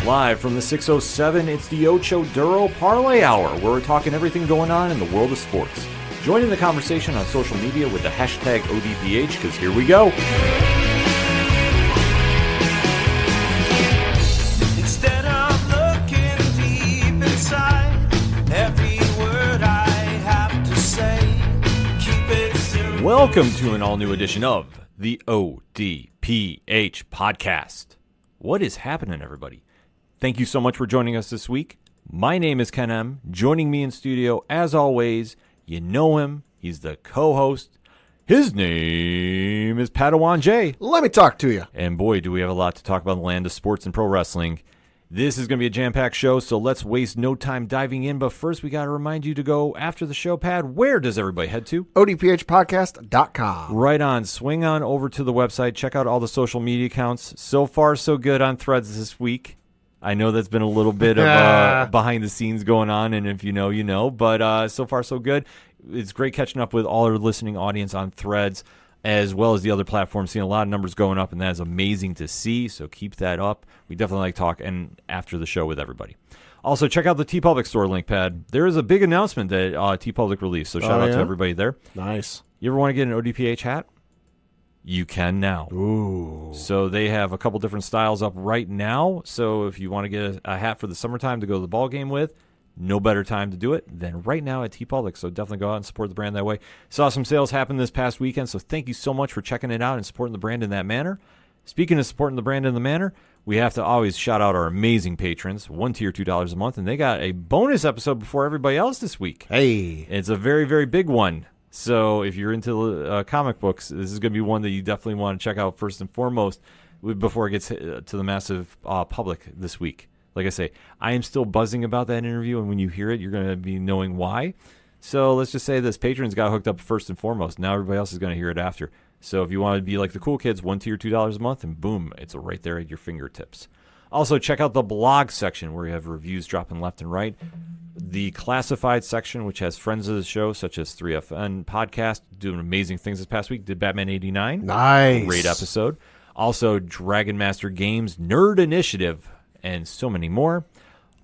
Live from the 607, it's the Ocho Duro Parlay Hour, where we're talking everything going on in the world of sports. Join in the conversation on social media with the hashtag ODPH, because here we go. Instead of looking deep inside, every word I have to say, keep it simple. Welcome to an all-new edition of the ODPH podcast. What is happening, everybody? Thank you so much for joining us this week. My name is Ken M. Joining me in studio, as always, you know him. He's the co-host. His name is Padawan J. Let me talk to you. And boy, do we have a lot to talk about in the land of sports and pro wrestling. This is going to be a jam-packed show, so let's waste no time diving in. But first, we got to remind you to go after the show, Pad. Where does everybody head to? ODPHpodcast.com. Right on. Swing on over to the website. Check out all the social media accounts. So far, so good on Threads this week. I know that's been a little bit of behind the scenes going on, and if you know, you know. But so far, so good. It's great catching up with all our listening audience on Threads, as well as the other platforms. Seeing a lot of numbers going up, and that is amazing to see, so keep that up. We definitely like talking after the show with everybody. Also, check out the TeePublic store link, Pad. There is a big announcement that TeePublic released, so shout out to everybody there. Nice. You ever want to get an ODPH hat? You can now. Ooh. So they have a couple different styles up right now. So if you want to get a hat for the summertime to go to the ball game with, no better time to do it than right now at TeePublic. So definitely go out and support the brand that way. Saw some sales happen this past weekend, so thank you so much for checking it out and supporting the brand in that manner. Speaking of supporting the brand in the manner, we have to always shout out our amazing patrons, one tier, $2 a month, and they got a bonus episode before everybody else this week. Hey. It's a very, very big one. So if you're into comic books, this is going to be one that you definitely want to check out first and foremost before it gets to the massive public this week. Like I say, I am still buzzing about that interview, and when you hear it, you're going to be knowing why. So let's just say this patrons got hooked up first and foremost. Now everybody else is going to hear it after. So if you want to be like the cool kids, one tier, $2 a month, and boom, it's right there at your fingertips. Also, check out the blog section where you have reviews dropping left and right. The classified section, which has friends of the show, such as 3FN Podcast, doing amazing things this past week. Did Batman 89. Nice. Great episode. Also, Dragon Master Games, Nerd Initiative, and so many more.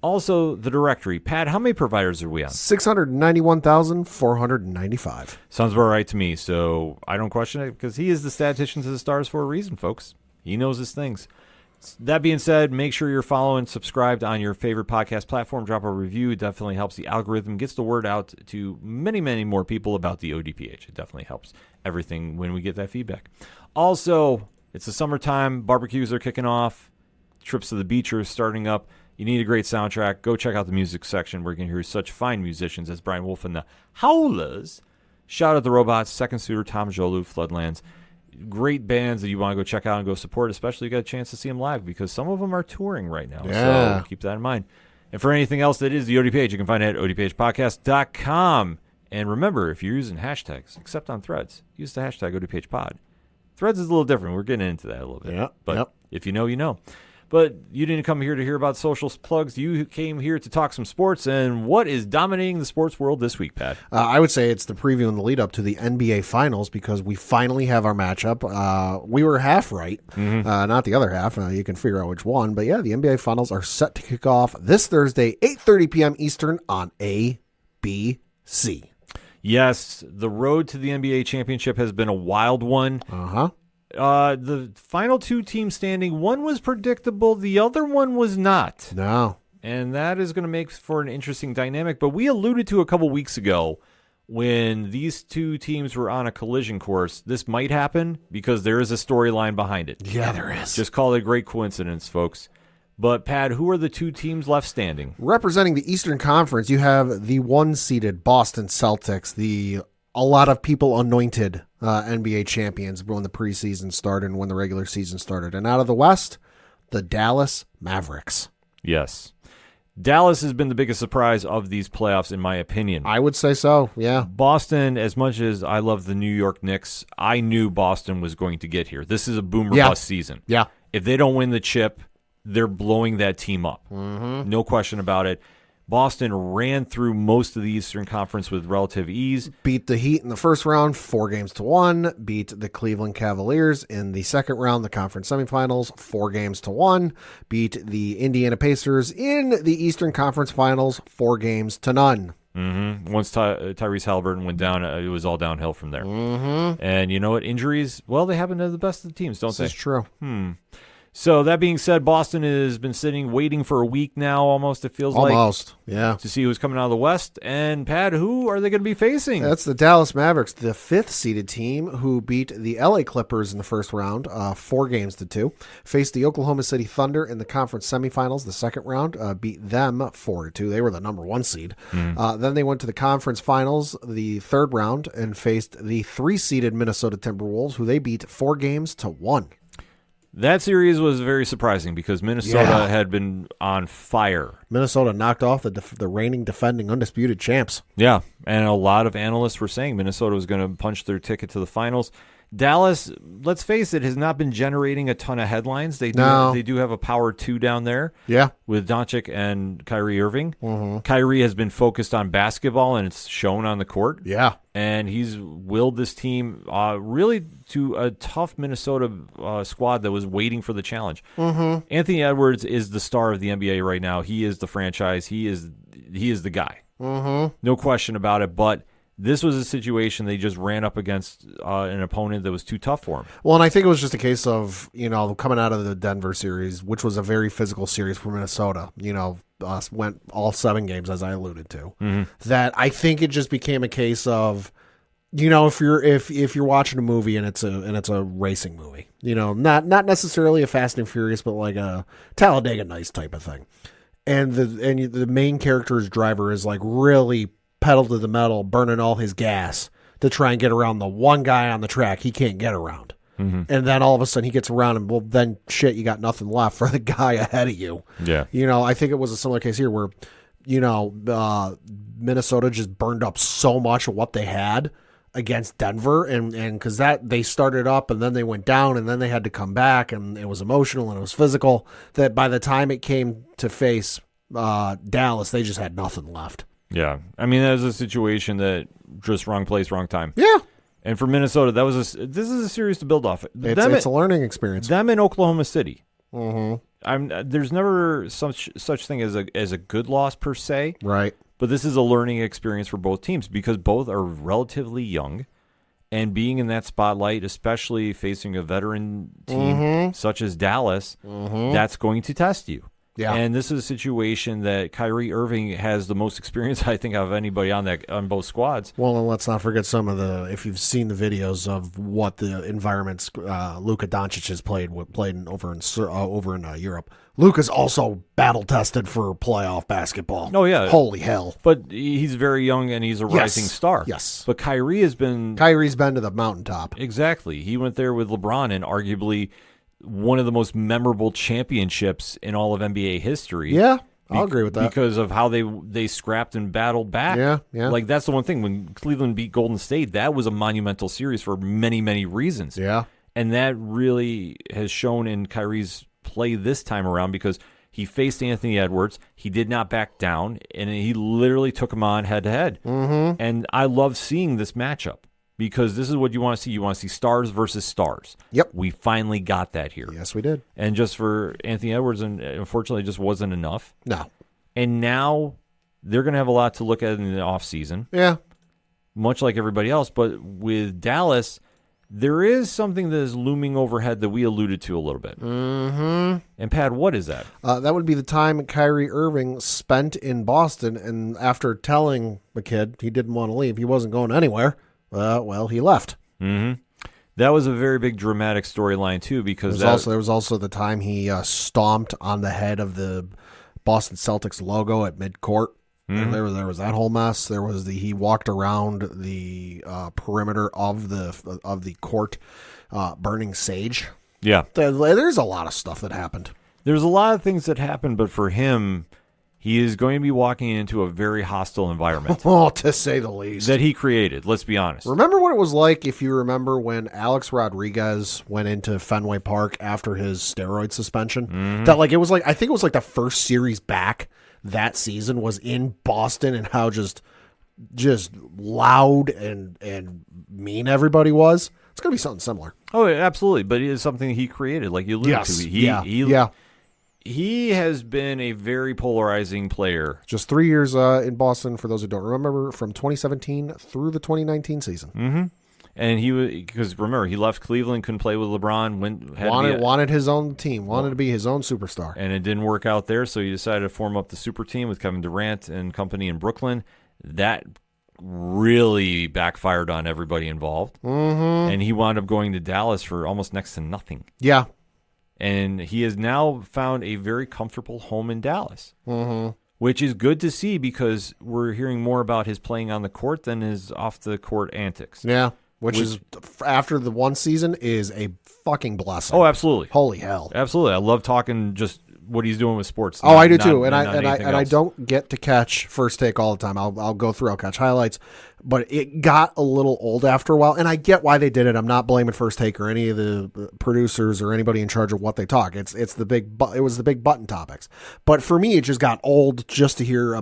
Also, the directory. Pat, how many providers are we on? 691,495. Sounds about right to me, so I don't question it, because he is the statistician to the stars for a reason, folks. He knows his things. That being said, make sure you're following, subscribed on your favorite podcast platform. Drop a review. It definitely helps the algorithm, gets the word out to many, many more people about the ODPH. It definitely helps everything when we get that feedback. Also, it's the summertime. Barbecues are kicking off. Trips to the beach are starting up. You need a great soundtrack. Go check out the music section where you can hear such fine musicians as Brian Wolf and the Howlers. Shout out the Robots, Second Suitor, Tom Jolu, Floodlands. Great bands that you want to go check out and go support, especially you got a chance to see them live because some of them are touring right now. Yeah. So keep that in mind. And for anything else that is the ODPH, you can find it at odphpodcast.com. And remember, if you're using hashtags, except on Threads, use the hashtag ODPHpod. Threads is a little different. We're getting into that a little bit. Yep, But yep. if you know, you know. But you didn't come here to hear about social plugs. You came here to talk some sports. And what is dominating the sports world this week, Pat? I would say it's the preview and the lead up to the NBA Finals because we finally have our matchup. We were half right, not the other half. You can figure out which one. But yeah, the NBA Finals are set to kick off this Thursday, 8:30 p.m. Eastern on ABC. Yes, the road to the NBA championship has been a wild one. Uh-huh. The final two teams standing, one was predictable, the other one was not. No. And that is going to make for an interesting dynamic. But we alluded to a couple weeks ago when these two teams were on a collision course, this might happen because there is a storyline behind it. Yeah, there is. Just call it a great coincidence, folks. But, Pat, who are the two teams left standing? Representing the Eastern Conference, you have the one-seeded Boston Celtics, a lot of people anointed NBA champions when the preseason started and when the regular season started. And out of the West, the Dallas Mavericks. Yes. Dallas has been the biggest surprise of these playoffs, in my opinion. I would say so, yeah. Boston, as much as I love the New York Knicks, I knew Boston was going to get here. This is a boom or bust season. Yeah. If they don't win the chip, they're blowing that team up. Mm-hmm. No question about it. Boston ran through most of the Eastern Conference with relative ease. Beat the Heat in the first round 4-1. Beat the Cleveland Cavaliers in the second round, the conference semifinals, 4-1. Beat the Indiana Pacers in the Eastern Conference Finals, 4-0. Mm-hmm. Once Tyrese Halliburton went down, it was all downhill from there. Mm-hmm. And you know what? Injuries, well, they happen to the best of the teams, don't they? This is true. So that being said, Boston has been waiting for a week now, almost, it feels like. Almost, yeah. To see who's coming out of the West. And, Pat, who are they going to be facing? That's the Dallas Mavericks, the 5th-seeded team who beat the LA Clippers in the first round, 4-2. Faced the Oklahoma City Thunder in the conference semifinals, the second round, beat them 4-2. They were the number 1 seed. Then they went to the conference finals, the third round, and faced the 3-seeded Minnesota Timberwolves, who they beat 4-1. That series was very surprising because Minnesota had been on fire. Minnesota knocked off the reigning defending undisputed champs. Yeah, and a lot of analysts were saying Minnesota was going to punch their ticket to the finals. Dallas, let's face it, has not been generating a ton of headlines. They do have a power 2 down there. Yeah. With Doncic and Kyrie Irving. Mm-hmm. Kyrie has been focused on basketball, and it's shown on the court. Yeah. And he's willed this team really to a tough Minnesota squad that was waiting for the challenge. Mm-hmm. Anthony Edwards is the star of the NBA right now. He is the franchise. He is the guy. Mm-hmm. No question about it, but this was a situation they just ran up against an opponent that was too tough for him. Well, and I think it was just a case of, coming out of the Denver series, which was a very physical series for Minnesota, went all 7 games, as I alluded to, that I think it just became a case of, if you're watching a movie and it's a racing movie, not necessarily a Fast and Furious, but like a Talladega Nights type of thing. And the main character's driver is like really pedal to the metal, burning all his gas to try and get around the one guy on the track he can't get around. Mm-hmm. And then all of a sudden he gets around and, well, then shit, you got nothing left for the guy ahead of you. Yeah. I think it was a similar case here where, Minnesota just burned up so much of what they had against Denver. And because they started up and then they went down and then they had to come back and it was emotional and it was physical, that by the time it came to face Dallas, they just had nothing left. Yeah. I mean, that was a situation that just wrong place, wrong time. Yeah. And for Minnesota, this is a series to build off. It's a learning experience. Them in Oklahoma City. Mm-hmm. There's never such thing as a good loss per se. Right. But this is a learning experience for both teams because both are relatively young. And being in that spotlight, especially facing a veteran team such as Dallas, that's going to test you. Yeah. And this is a situation that Kyrie Irving has the most experience, I think, of anybody on both squads. Well, and let's not forget if you've seen the videos of what the environments Luka Doncic has played over in Europe. Luka's also battle tested for playoff basketball. Oh yeah, holy hell! But he's very young and he's a rising star. Yes, but Kyrie's been to the mountaintop. Exactly. He went there with LeBron and arguably one of the most memorable championships in all of NBA history. Yeah, I'll agree with that. Because of how they scrapped and battled back. Yeah. Like, that's the one thing. When Cleveland beat Golden State, that was a monumental series for many, many reasons. Yeah. And that really has shown in Kyrie's play this time around because he faced Anthony Edwards. He did not back down, and he literally took him on head-to-head. Mm-hmm. And I love seeing this matchup. Because this is what you want to see. You want to see stars versus stars. Yep. We finally got that here. Yes, we did. And just for Anthony Edwards, and unfortunately, it just wasn't enough. No. And now they're going to have a lot to look at in the offseason. Yeah. Much like everybody else. But with Dallas, there is something that is looming overhead that we alluded to a little bit. Mm-hmm. And, Pat, what is that? That would be the time Kyrie Irving spent in Boston. And after telling the kid he didn't want to leave, he wasn't going anywhere. Well, he left. Mm-hmm. That was a very big dramatic storyline, too, because there was also the time he stomped on the head of the Boston Celtics logo at midcourt. Mm-hmm. There was that whole mess. There was he walked around the perimeter of the court burning sage. Yeah. There's a lot of stuff that happened. There's a lot of things that happened, but for him, he is going to be walking into a very hostile environment. Oh, to say the least. That he created, let's be honest. Remember what it was like, if you remember, when Alex Rodriguez went into Fenway Park after his steroid suspension? Mm-hmm. That I think it was like the first series back that season was in Boston and how just loud and mean everybody was, it's going to be something similar. Oh, absolutely. But it is something he created, like you alluded to. He has been a very polarizing player. Just 3 years in Boston, for those who don't remember, from 2017 through the 2019 season. Mm-hmm. And he was, because remember, he left Cleveland, couldn't play with LeBron, wanted his own team, wanted to be his own superstar. And it didn't work out there, so he decided to form up the super team with Kevin Durant and company in Brooklyn. That really backfired on everybody involved. Mm-hmm. And he wound up going to Dallas for almost next to nothing. Yeah. And he has now found a very comfortable home in Dallas, mm-hmm. which is good to see because we're hearing more about his playing on the court than his off-the-court antics. Yeah, which is, after the one season, is a fucking blessing. Oh, absolutely. Holy hell. Absolutely. I love talking just what he's doing with sports. Oh, I do too. And I don't get to catch First Take all the time. I'll go through, I'll catch highlights, but it got a little old after a while, and I get why they did it. I'm not blaming First Take or any of the producers or anybody in charge of what they talk. It was the big button topics. But for me, it just got old just to hear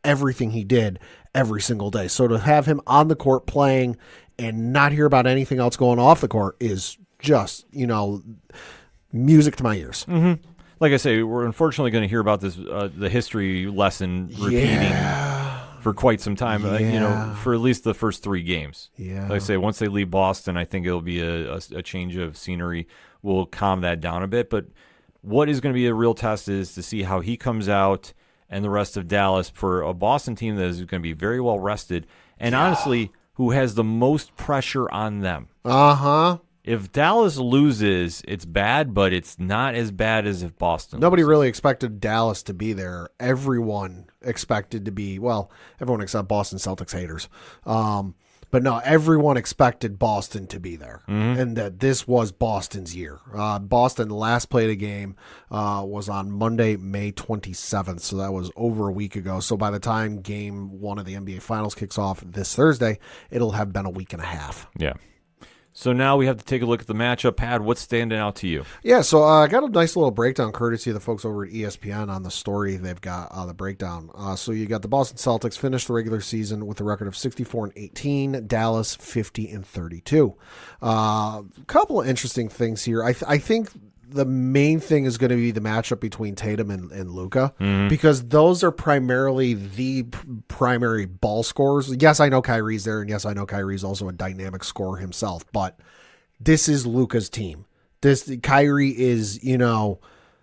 everything he did every single day. So to have him on the court playing and not hear about anything else going off the court is just, music to my ears. Mm-hmm. Like I say, we're unfortunately going to hear about this the history lesson repeating for quite some time, for at least the first 3 games. Yeah. Like I say, once they leave Boston, I think it'll be a change of scenery. Will calm that down a bit. But what is going to be a real test is to see how he comes out and the rest of Dallas for a Boston team that is going to be very well rested and honestly, who has the most pressure on them. Uh-huh. If Dallas loses, it's bad, but it's not as bad as if Boston Nobody loses. really expected Dallas to be there. Everyone expected to be, everyone except Boston Celtics haters. But no, everyone expected Boston to be there, and that this was Boston's year. Boston last played a game was on Monday, May 27th, so that was over a week ago. So by the time Game 1 of the NBA Finals kicks off this Thursday, it'll have been a week and a half. Yeah. So now we have to take a look at the matchup. Pad, what's standing out to you? Yeah, so I got a nice little breakdown courtesy of the folks over at ESPN on the story they've got the breakdown. So you got the Boston Celtics finished the regular season with a record of 64-18, Dallas 50-32. Couple of interesting things here. I think the main thing is going to be the matchup between Tatum and Luka, because those are primarily the primary ball scorers. Yes, I know Kyrie's there, and yes, I know Kyrie's also a dynamic scorer himself, but this is Luka's team. Kyrie is, the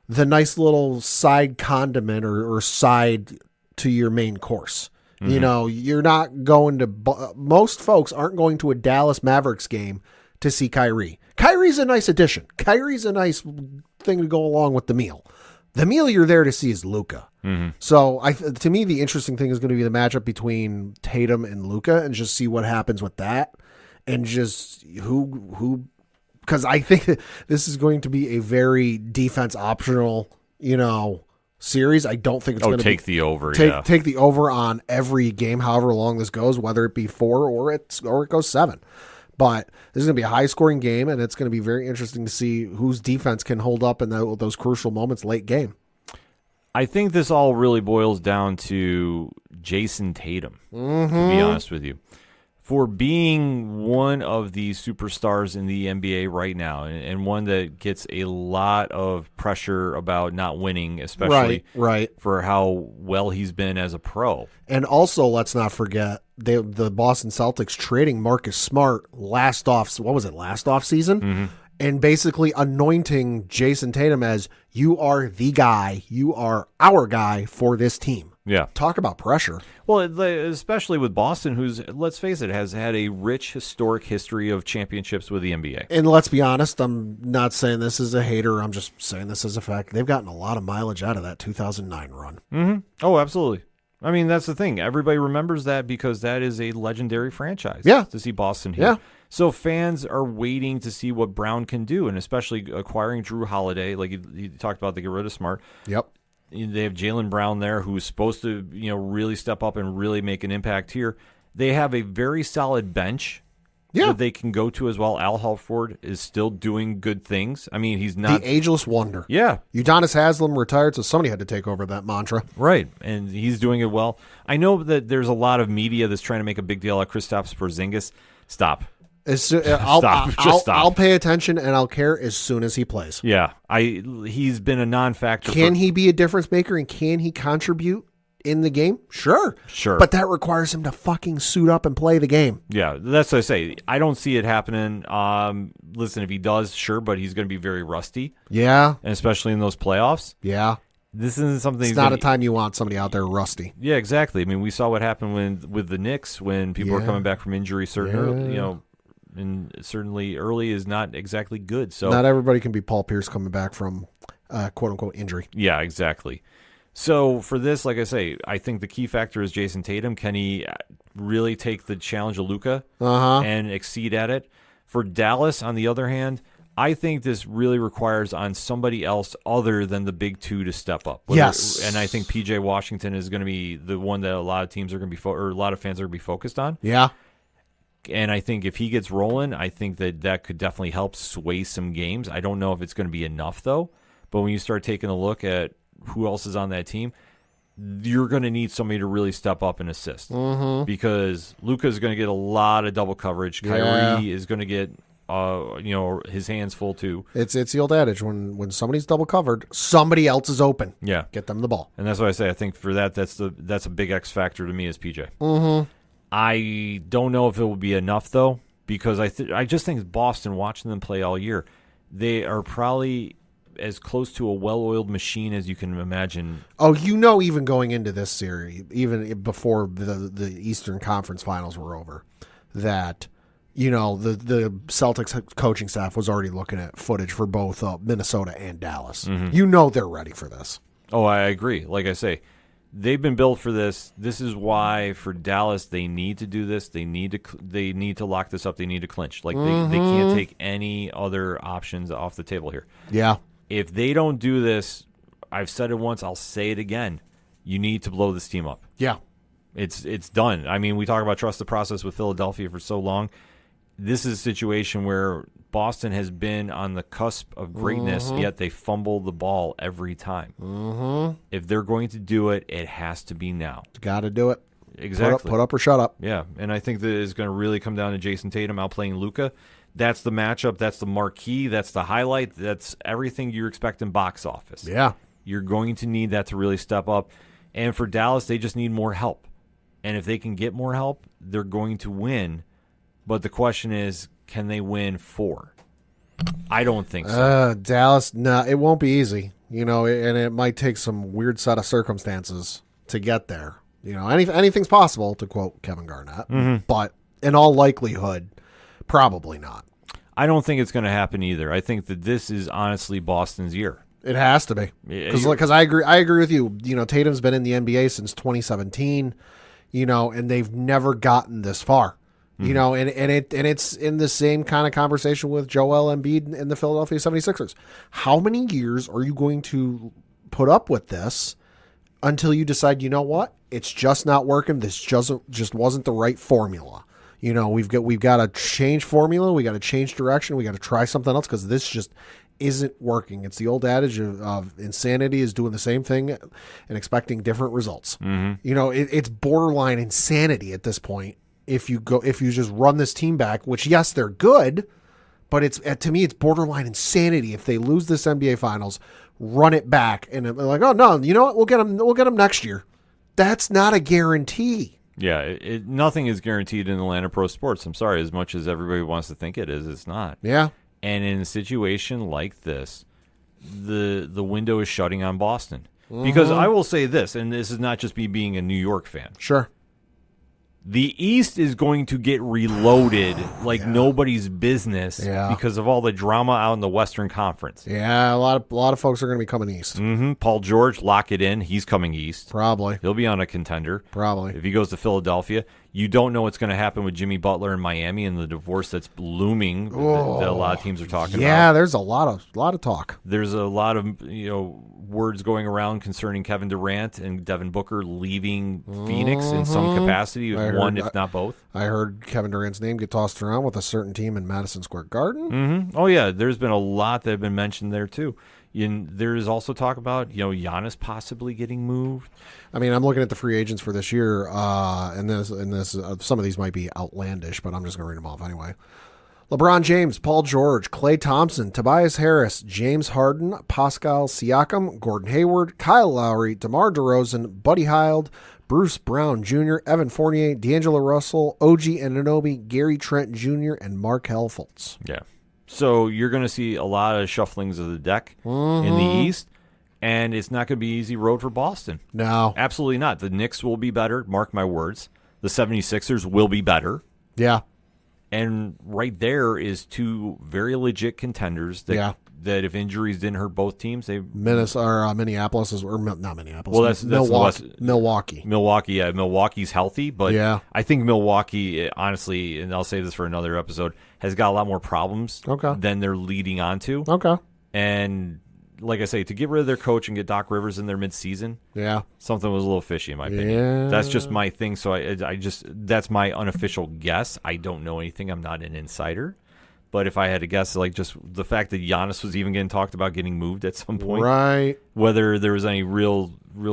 nice little side condiment or side to your main course. You're not going to, most folks aren't going to a Dallas Mavericks game to see Kyrie. Kyrie's a nice addition. Kyrie's a nice thing to go along with the meal. The meal you're there to see is Luka. So to me, the interesting thing is going to be the matchup between Tatum and Luka, and just see what happens with that, and just who, because I think this is going to be a very defense optional, series. I don't think it's going to take the over. Take the over on every game, however long this goes, whether it be 4 or it goes 7. But this is going to be a high-scoring game, and it's going to be very interesting to see whose defense can hold up in those crucial moments late game. I think this all really boils down to Jason Tatum, to be honest with you. For being one of the superstars in the NBA right now, and one that gets a lot of pressure about not winning, especially for how well he's been as a pro. And also, let's not forget, the Boston Celtics trading Marcus Smart last off season, and basically anointing Jason Tatum as, you are the guy, you are our guy for this team. Yeah. Talk about pressure. Well, especially with Boston, who's, let's face it, has had a rich historic history of championships with the NBA. And let's be honest, I'm not saying this as a hater. I'm just saying this as a fact. They've gotten a lot of mileage out of that 2009 run. Oh, absolutely. I mean, that's the thing. Everybody remembers that because that is a legendary franchise. Yeah. To see Boston here. Yeah. So fans are waiting to see what Brown can do, and especially acquiring Drew Holiday, like you talked about, they get rid of Smart. Yep. They have Jaylen Brown there, who's supposed to, really step up and really make an impact here. They have a very solid bench that they can go to as well. Al Horford is still doing good things. I mean, he's not the ageless wonder. Yeah. Udonis Haslem retired, so somebody had to take over that mantra. Right, and he's doing it well. I know that there's a lot of media that's trying to make a big deal out of Kristaps Porzingis. Stop. Stop. I'll pay attention and I'll care as soon as he plays. Yeah, he's been a non-factor. Can he be a difference maker and can he contribute in the game? Sure. But that requires him to fucking suit up and play the game. Yeah, that's what I say. I don't see it happening. Listen, if he does, sure, but he's going to be very rusty. Yeah. And especially in those playoffs. Yeah. This isn't something. It's not a time you want somebody out there rusty. Yeah, exactly. I mean, we saw what happened with the Knicks when people are coming back from injury. And certainly early is not exactly good. So not everybody can be Paul Pierce coming back from quote unquote injury. Yeah, exactly. So for this, like I say, I think the key factor is Jason Tatum. Can he really take the challenge of Luka and exceed at it? For Dallas, on the other hand, I think this really requires on somebody else other than the big two to step up. Yes. And I think PJ Washington is going to be the one that a lot of teams are going to be or a lot of fans are going to be focused on. Yeah. And I think if he gets rolling, I think that could definitely help sway some games. I don't know if it's going to be enough, though. But when you start taking a look at who else is on that team, you're going to need somebody to really step up and assist. Because Luka is going to get a lot of double coverage. Kyrie is going to get his hands full, too. It's the old adage, when somebody's double covered, somebody else is open. Yeah. Get them the ball. And that's what I say. I think for that's a big X factor to me as PJ. I don't know if it will be enough, though, because I just think Boston, watching them play all year, they are probably as close to a well-oiled machine as you can imagine. Oh, even going into this series, even before the Eastern Conference Finals were over, that, the Celtics coaching staff was already looking at footage for both Minnesota and Dallas. They're ready for this. Oh, I agree. Like I say, they've been built for this. This is why for Dallas they need to do this. They need to lock this up. They need to clinch. Like they can't take any other options off the table here. Yeah. If they don't do this, I've said it once, I'll say it again. You need to blow this team up. Yeah. It's done. I mean, we talk about trust the process with Philadelphia for so long. This is a situation where Boston has been on the cusp of greatness, yet they fumble the ball every time. If they're going to do it, it has to be now. Got to do it. Exactly. Put up or shut up. Yeah, and I think that it's going to really come down to Jason Tatum outplaying Luka. That's the matchup. That's the marquee. That's the highlight. That's everything you expect in box office. Yeah. You're going to need that to really step up. And for Dallas, they just need more help. And if they can get more help, they're going to win. But the question is, can they win 4? I don't think so. Dallas, no, it won't be easy. And it might take some weird set of circumstances to get there. Anything's possible, to quote Kevin Garnett. But in all likelihood, probably not. I don't think it's going to happen either. I think that this is honestly Boston's year. It has to be. Because I agree with you. Tatum's been in the NBA since 2017, and they've never gotten this far. And it's in the same kind of conversation with Joel Embiid and the Philadelphia 76ers. How many years are you going to put up with this until you decide, you know what? It's just not working. This just wasn't the right formula. We've got to change formula. We got to change direction. We got to try something else because this just isn't working. It's the old adage of insanity is doing the same thing and expecting different results. It's borderline insanity at this point. If you just run this team back, which yes, they're good, but to me it's borderline insanity if they lose this NBA Finals, run it back, and they're like, oh no, you know what? We'll get them next year. That's not a guarantee. Yeah, nothing is guaranteed in Atlanta Pro Sports. I'm sorry, as much as everybody wants to think it is, it's not. Yeah. And in a situation like this, the window is shutting on Boston. Because I will say this, and this is not just me being a New York fan. Sure. The East is going to get reloaded like nobody's business because of all the drama out in the Western Conference. Yeah, a lot of folks are going to be coming east. Paul George, lock it in. He's coming east. Probably. He'll be on a contender. Probably. If he goes to Philadelphia. You don't know what's going to happen with Jimmy Butler in Miami and the divorce that's looming that a lot of teams are talking about. Yeah, there's a lot of talk. There's a lot of words going around concerning Kevin Durant and Devin Booker leaving Phoenix in some capacity, if not both. I heard Kevin Durant's name get tossed around with a certain team in Madison Square Garden. Mm-hmm. Oh, yeah, there's been a lot that have been mentioned there, too. And there's also talk about, Giannis possibly getting moved. I mean, I'm looking at the free agents for this year, and some of these might be outlandish, but I'm just going to read them off anyway. LeBron James, Paul George, Klay Thompson, Tobias Harris, James Harden, Pascal Siakam, Gordon Hayward, Kyle Lowry, DeMar DeRozan, Buddy Hield, Bruce Brown Jr., Evan Fournier, D'Angelo Russell, OG Anunoby, Gary Trent Jr., and Markelle Fultz. Yeah. So you're going to see a lot of shufflings of the deck in the East, and it's not going to be an easy road for Boston. No. Absolutely not. The Knicks will be better, mark my words. The 76ers will be better. Yeah. And right there is two very legit contenders that if injuries didn't hurt both teams, Minneapolis not Minneapolis. Well, that's Milwaukee. Milwaukee, yeah, Milwaukee's healthy, but yeah. I think Milwaukee, honestly, and I'll save this for another episode, has got a lot more problems than they're leading on to. Okay. And like I say, to get rid of their coach and get Doc Rivers in there mid-season, something was a little fishy in my opinion. Yeah. That's just my thing. So I just that's my unofficial guess. I don't know anything. I'm not an insider. But if I had to guess, like just the fact that Giannis was even getting talked about getting moved at some point, right? Whether there was any real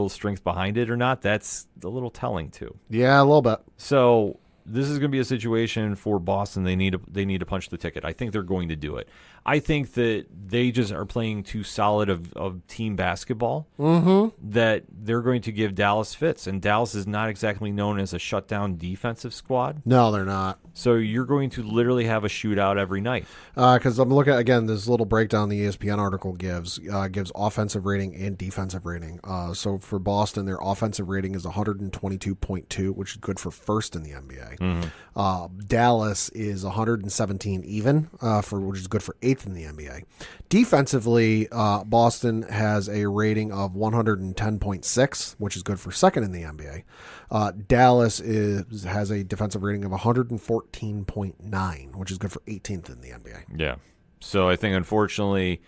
strength behind it or not, that's a little telling too. Yeah, a little bit. So this is going to be a situation for Boston. They need to punch the ticket. I think they're going to do it. I think that they just are playing too solid of team basketball that they're going to give Dallas fits. And Dallas is not exactly known as a shutdown defensive squad. No, they're not. So you're going to literally have a shootout every night. Because I'm looking at, again, this little breakdown the ESPN article gives offensive rating and defensive rating. So for Boston, their offensive rating is 122.2, which is good for first in the NBA. Dallas is 117 even, which is good for eighth in the NBA. Defensively, Boston has a rating of 110.6, which is good for second in the NBA. Dallas has a defensive rating of 114.9, which is good for 18th in the NBA. Yeah. So I think, unfortunately,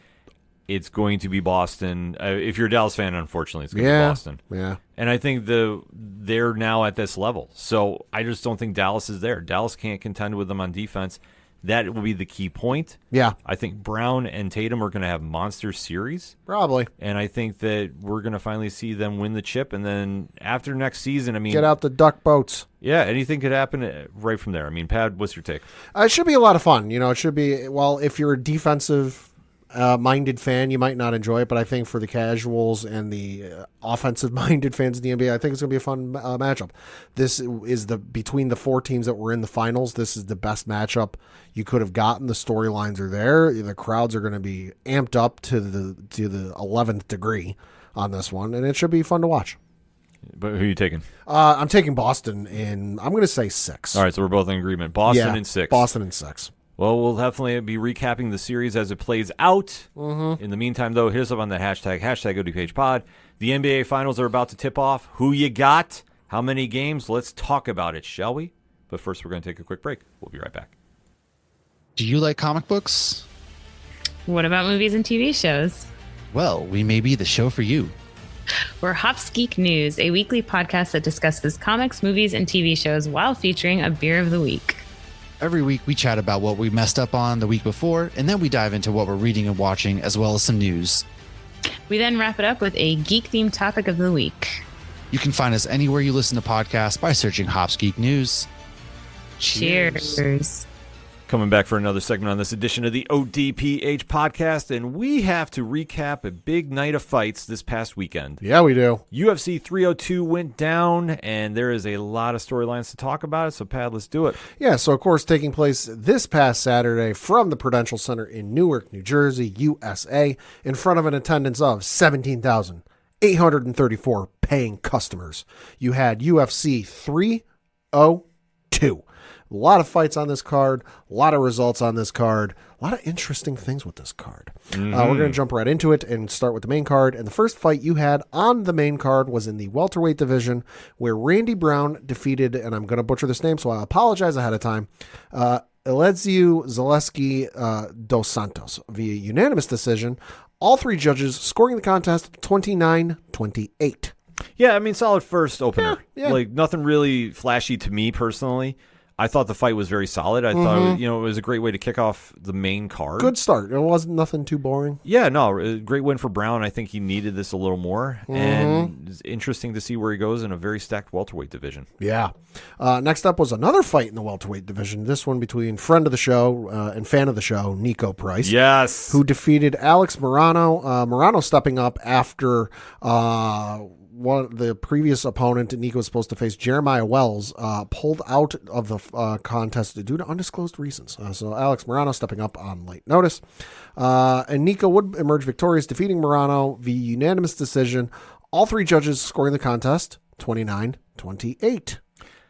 it's going to be Boston. If you're a Dallas fan, unfortunately, it's going to be Boston. Yeah. And I think they're now at this level. So I just don't think Dallas is there. Dallas can't contend with them on defense. That will be the key point. Yeah. I think Brown and Tatum are going to have monster series. Probably. And I think that we're going to finally see them win the chip. And then after next season, I mean... Get out the duck boats. Yeah, anything could happen right from there. I mean, Pat, what's your take? It should be a lot of fun. It should be... Well, if you're a defensive... minded fan, you might not enjoy it, but I think for the casuals and the offensive-minded fans of the NBA, I think it's going to be a fun matchup. This is between the four teams that were in the finals. This is the best matchup you could have gotten. The storylines are there. The crowds are going to be amped up to the 11th degree on this one, and it should be fun to watch. But who are you taking? I'm taking Boston, and I'm going to say 6. All right, so we're both in agreement. Boston in 6. Boston in 6. Well, we'll definitely be recapping the series as it plays out. In the meantime, though, hit us up on the hashtag ODPH pod. The NBA Finals are about to tip off. Who you got? How many games? Let's talk about it, shall we? But first, we're going to take a quick break. We'll be right back. Do you like comic books? What about movies and TV shows? Well, we may be the show for you. We're Hops Geek News, a weekly podcast that discusses comics, movies, and TV shows while featuring a beer of the week. Every week, we chat about what we messed up on the week before, and then we dive into what we're reading and watching, as well as some news. We then wrap it up with a geek-themed topic of the week. You can find us anywhere you listen to podcasts by searching Hops Geek News. Cheers. Coming back for another segment on this edition of the ODPH podcast, and we have to recap a big night of fights this past weekend. Yeah, we do. UFC 302 went down, and there is a lot of storylines to talk about it, so Pat, let's do it. Yeah, so of course taking place this past Saturday from the Prudential Center in Newark, New Jersey, USA, in front of an attendance of 17,834 paying customers. You had UFC 302. A lot of fights on this card, a lot of results on this card, a lot of interesting things with this card. We're going to jump right into it and start with the main card. And the first fight you had on the main card was in the welterweight division, where Randy Brown defeated, and I'm going to butcher this name, so I apologize ahead of time, Eliezer Zaleski dos Santos via unanimous decision. All three judges scoring the contest 29-28. Yeah, I mean, solid first opener. Yeah. Like, nothing really flashy to me personally. I thought the fight was very solid. I thought it was a great way to kick off the main card. Good start. It wasn't nothing too boring. Yeah, no, a great win for Brown. I think he needed this a little more. And it's interesting to see where he goes in a very stacked welterweight division. Yeah. Next up was another fight in the welterweight division. This one between friend of the show and fan of the show, Nico Price. Yes. Who defeated Alex Morano. Morano stepping up after the previous opponent Nico was supposed to face, Jeremiah Wells, pulled out of the contest due to undisclosed reasons. So Alex Morano stepping up on late notice. And Nico would emerge victorious, defeating Morano via unanimous decision. All three judges scoring the contest 29-28.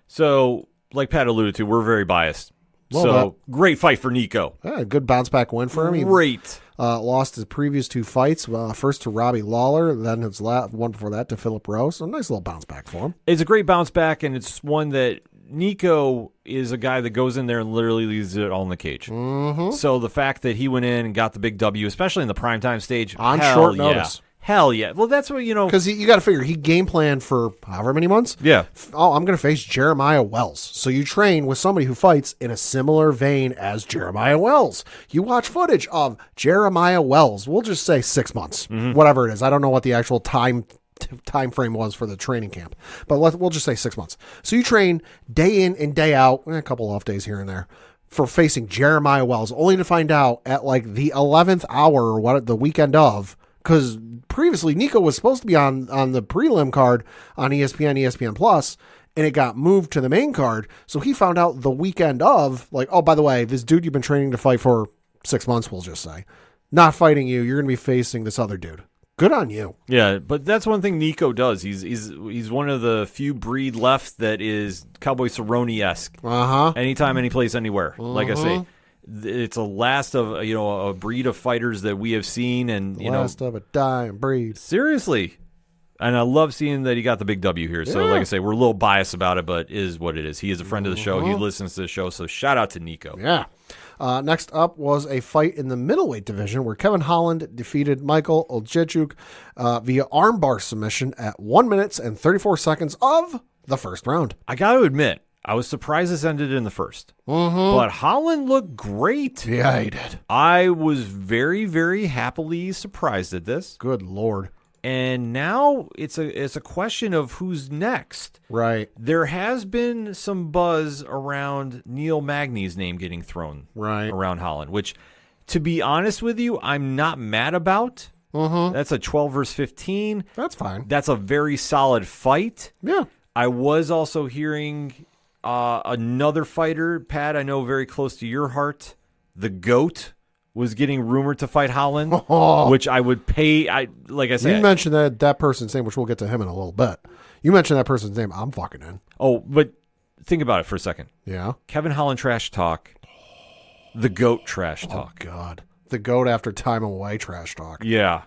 So, like Pat alluded to, we're very biased. Well, great fight for Nico. Yeah, good bounce back win for him. He Great. lost his previous two fights, first to Robbie Lawler, then his one before that to Philip Rose. So a nice little bounce back for him. It's a great bounce back, and it's one that Nico is a guy that goes in there and literally leaves it all in the cage. So the fact that he went in and got the big W, especially in the primetime stage. On short notice. Hell yeah. Well, that's what, Because you got to figure, he game planned for however many months. Yeah. Oh, I'm going to face Jeremiah Wells. So you train with somebody who fights in a similar vein as Jeremiah Wells. You watch footage of Jeremiah Wells. We'll just say 6 months, whatever it is. I don't know what the actual time frame was for the training camp, but we'll just say 6 months. So you train day in and day out, a couple off days here and there, for facing Jeremiah Wells, only to find out at like the 11th hour or the weekend of, because previously Nico was supposed to be on the prelim card on ESPN Plus, and it got moved to the main card. So he found out the weekend of, like, oh, by the way, this dude you've been training to fight for 6 months, we'll just say, not fighting you. You're going to be facing this other dude. Good on you. Yeah, but that's one thing Nico does. He's one of the few breed left that is Cowboy Cerrone-esque. Anytime, any place, anywhere. Like I say, it's a last of a breed of fighters that we have seen, and last of a dying breed. Seriously, and I love seeing that he got the big W here. So, like I say, we're a little biased about it, but it is what it is. He is a friend of the show. He listens to the show, so shout out to Nico. Yeah. Next up was a fight in the middleweight division where Kevin Holland defeated Michael Olejniczuk via armbar submission at 1 minute and 34 seconds of the first round. I got to admit, I was surprised this ended in the first. But Holland looked great. Yeah, he did. I was very, very happily surprised at this. Good Lord. And now it's a question of who's next. Right. There has been some buzz around Neil Magny's name getting thrown around Holland, which, to be honest with you, I'm not mad about. That's a 12 versus 15. That's fine. That's a very solid fight. Yeah. I was also hearing another fighter, Pat, I know very close to your heart, the GOAT, was getting rumored to fight Holland, which I would pay. Like I said, you mentioned that person's name, which we'll get to him in a little bit. You mentioned that person's name. I'm fucking in. Oh, but think about it for a second. Yeah. Kevin Holland trash talk. The GOAT trash talk. Oh, God. The GOAT after time away trash talk. Yeah.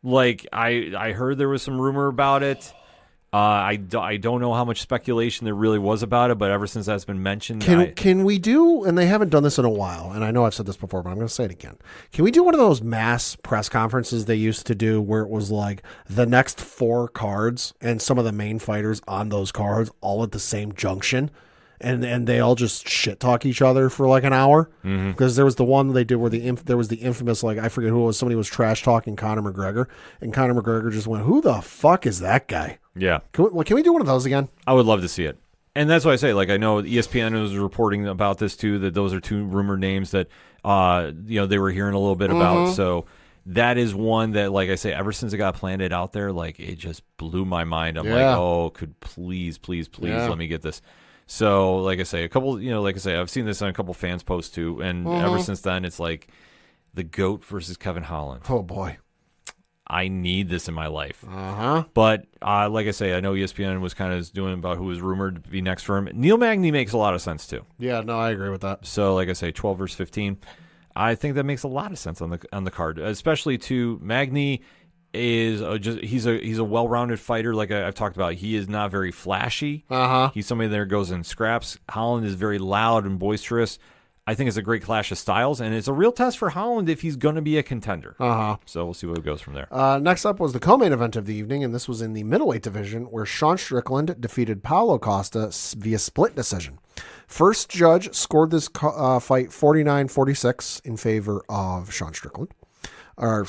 Like, I heard there was some rumor about it. I don't know how much speculation there really was about it, but ever since that's been mentioned... Can we do, and they haven't done this in a while, and I know I've said this before, but I'm going to say it again. Can we do one of those mass press conferences they used to do where it was like the next 4 cards and some of the main fighters on those cards all at the same junction? And they all just shit talk each other for like an hour, because there was the one they did where there was the infamous, like, I forget who it was, somebody was trash talking Conor McGregor, and Conor McGregor just went, "Who the fuck is that guy?" Yeah. Can we do one of those again? I would love to see it, and that's why I say, like, I know ESPN was reporting about this too, that those are 2 rumored names that they were hearing a little bit about. So that is one that, like I say, ever since it got planted out there, like, it just blew my mind. I'm like, oh, could please let me get this. So, like I say, I've seen this on a couple fans' posts too, and ever since then, it's like the GOAT versus Kevin Holland. Oh boy, I need this in my life. Uh-huh. But like I say, I know ESPN was kind of doing about who was rumored to be next for him. Neil Magny makes a lot of sense too. Yeah, no, I agree with that. So like I say, 12 versus 15. I think that makes a lot of sense on the card, especially to Magny is he's a well-rounded fighter. Like I've talked about, he is not very flashy. He's somebody that goes in scraps. Holland is very loud and boisterous. I think it's a great clash of styles, and it's a real test for Holland if he's going to be a contender. So we'll see what goes from there. Next up was the co-main event of the evening, and this was in the middleweight division, where Sean Strickland defeated Paulo Costa via split decision. First judge scored this fight 49-46 in favor of Sean Strickland. Sean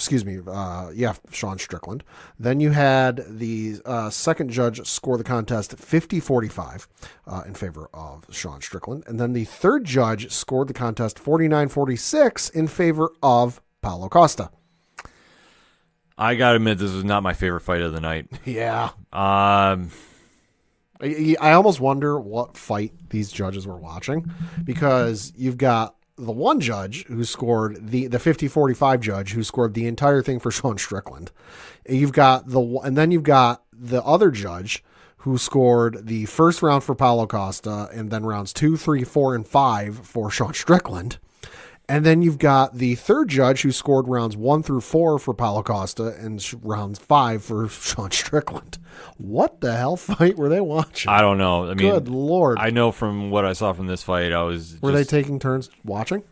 Strickland. Then you had the second judge score the contest 50-45 in favor of Sean Strickland. And then the third judge scored the contest 49-46 in favor of Paulo Costa. I got to admit, this was not my favorite fight of the night. Yeah. I almost wonder what fight these judges were watching, because you've got the one judge who scored the 50-45 judge who scored the entire thing for Sean Strickland. And then you've got the other judge who scored the first round for Paulo Costa and then rounds 2, 3, 4, and 5 for Sean Strickland. And then you've got the third judge who scored rounds 1 through 4 for Paulo Costa and rounds 5 for Sean Strickland. What the hell fight were they watching? I don't know. I mean, good Lord. I know from what I saw from this fight, Were they taking turns watching?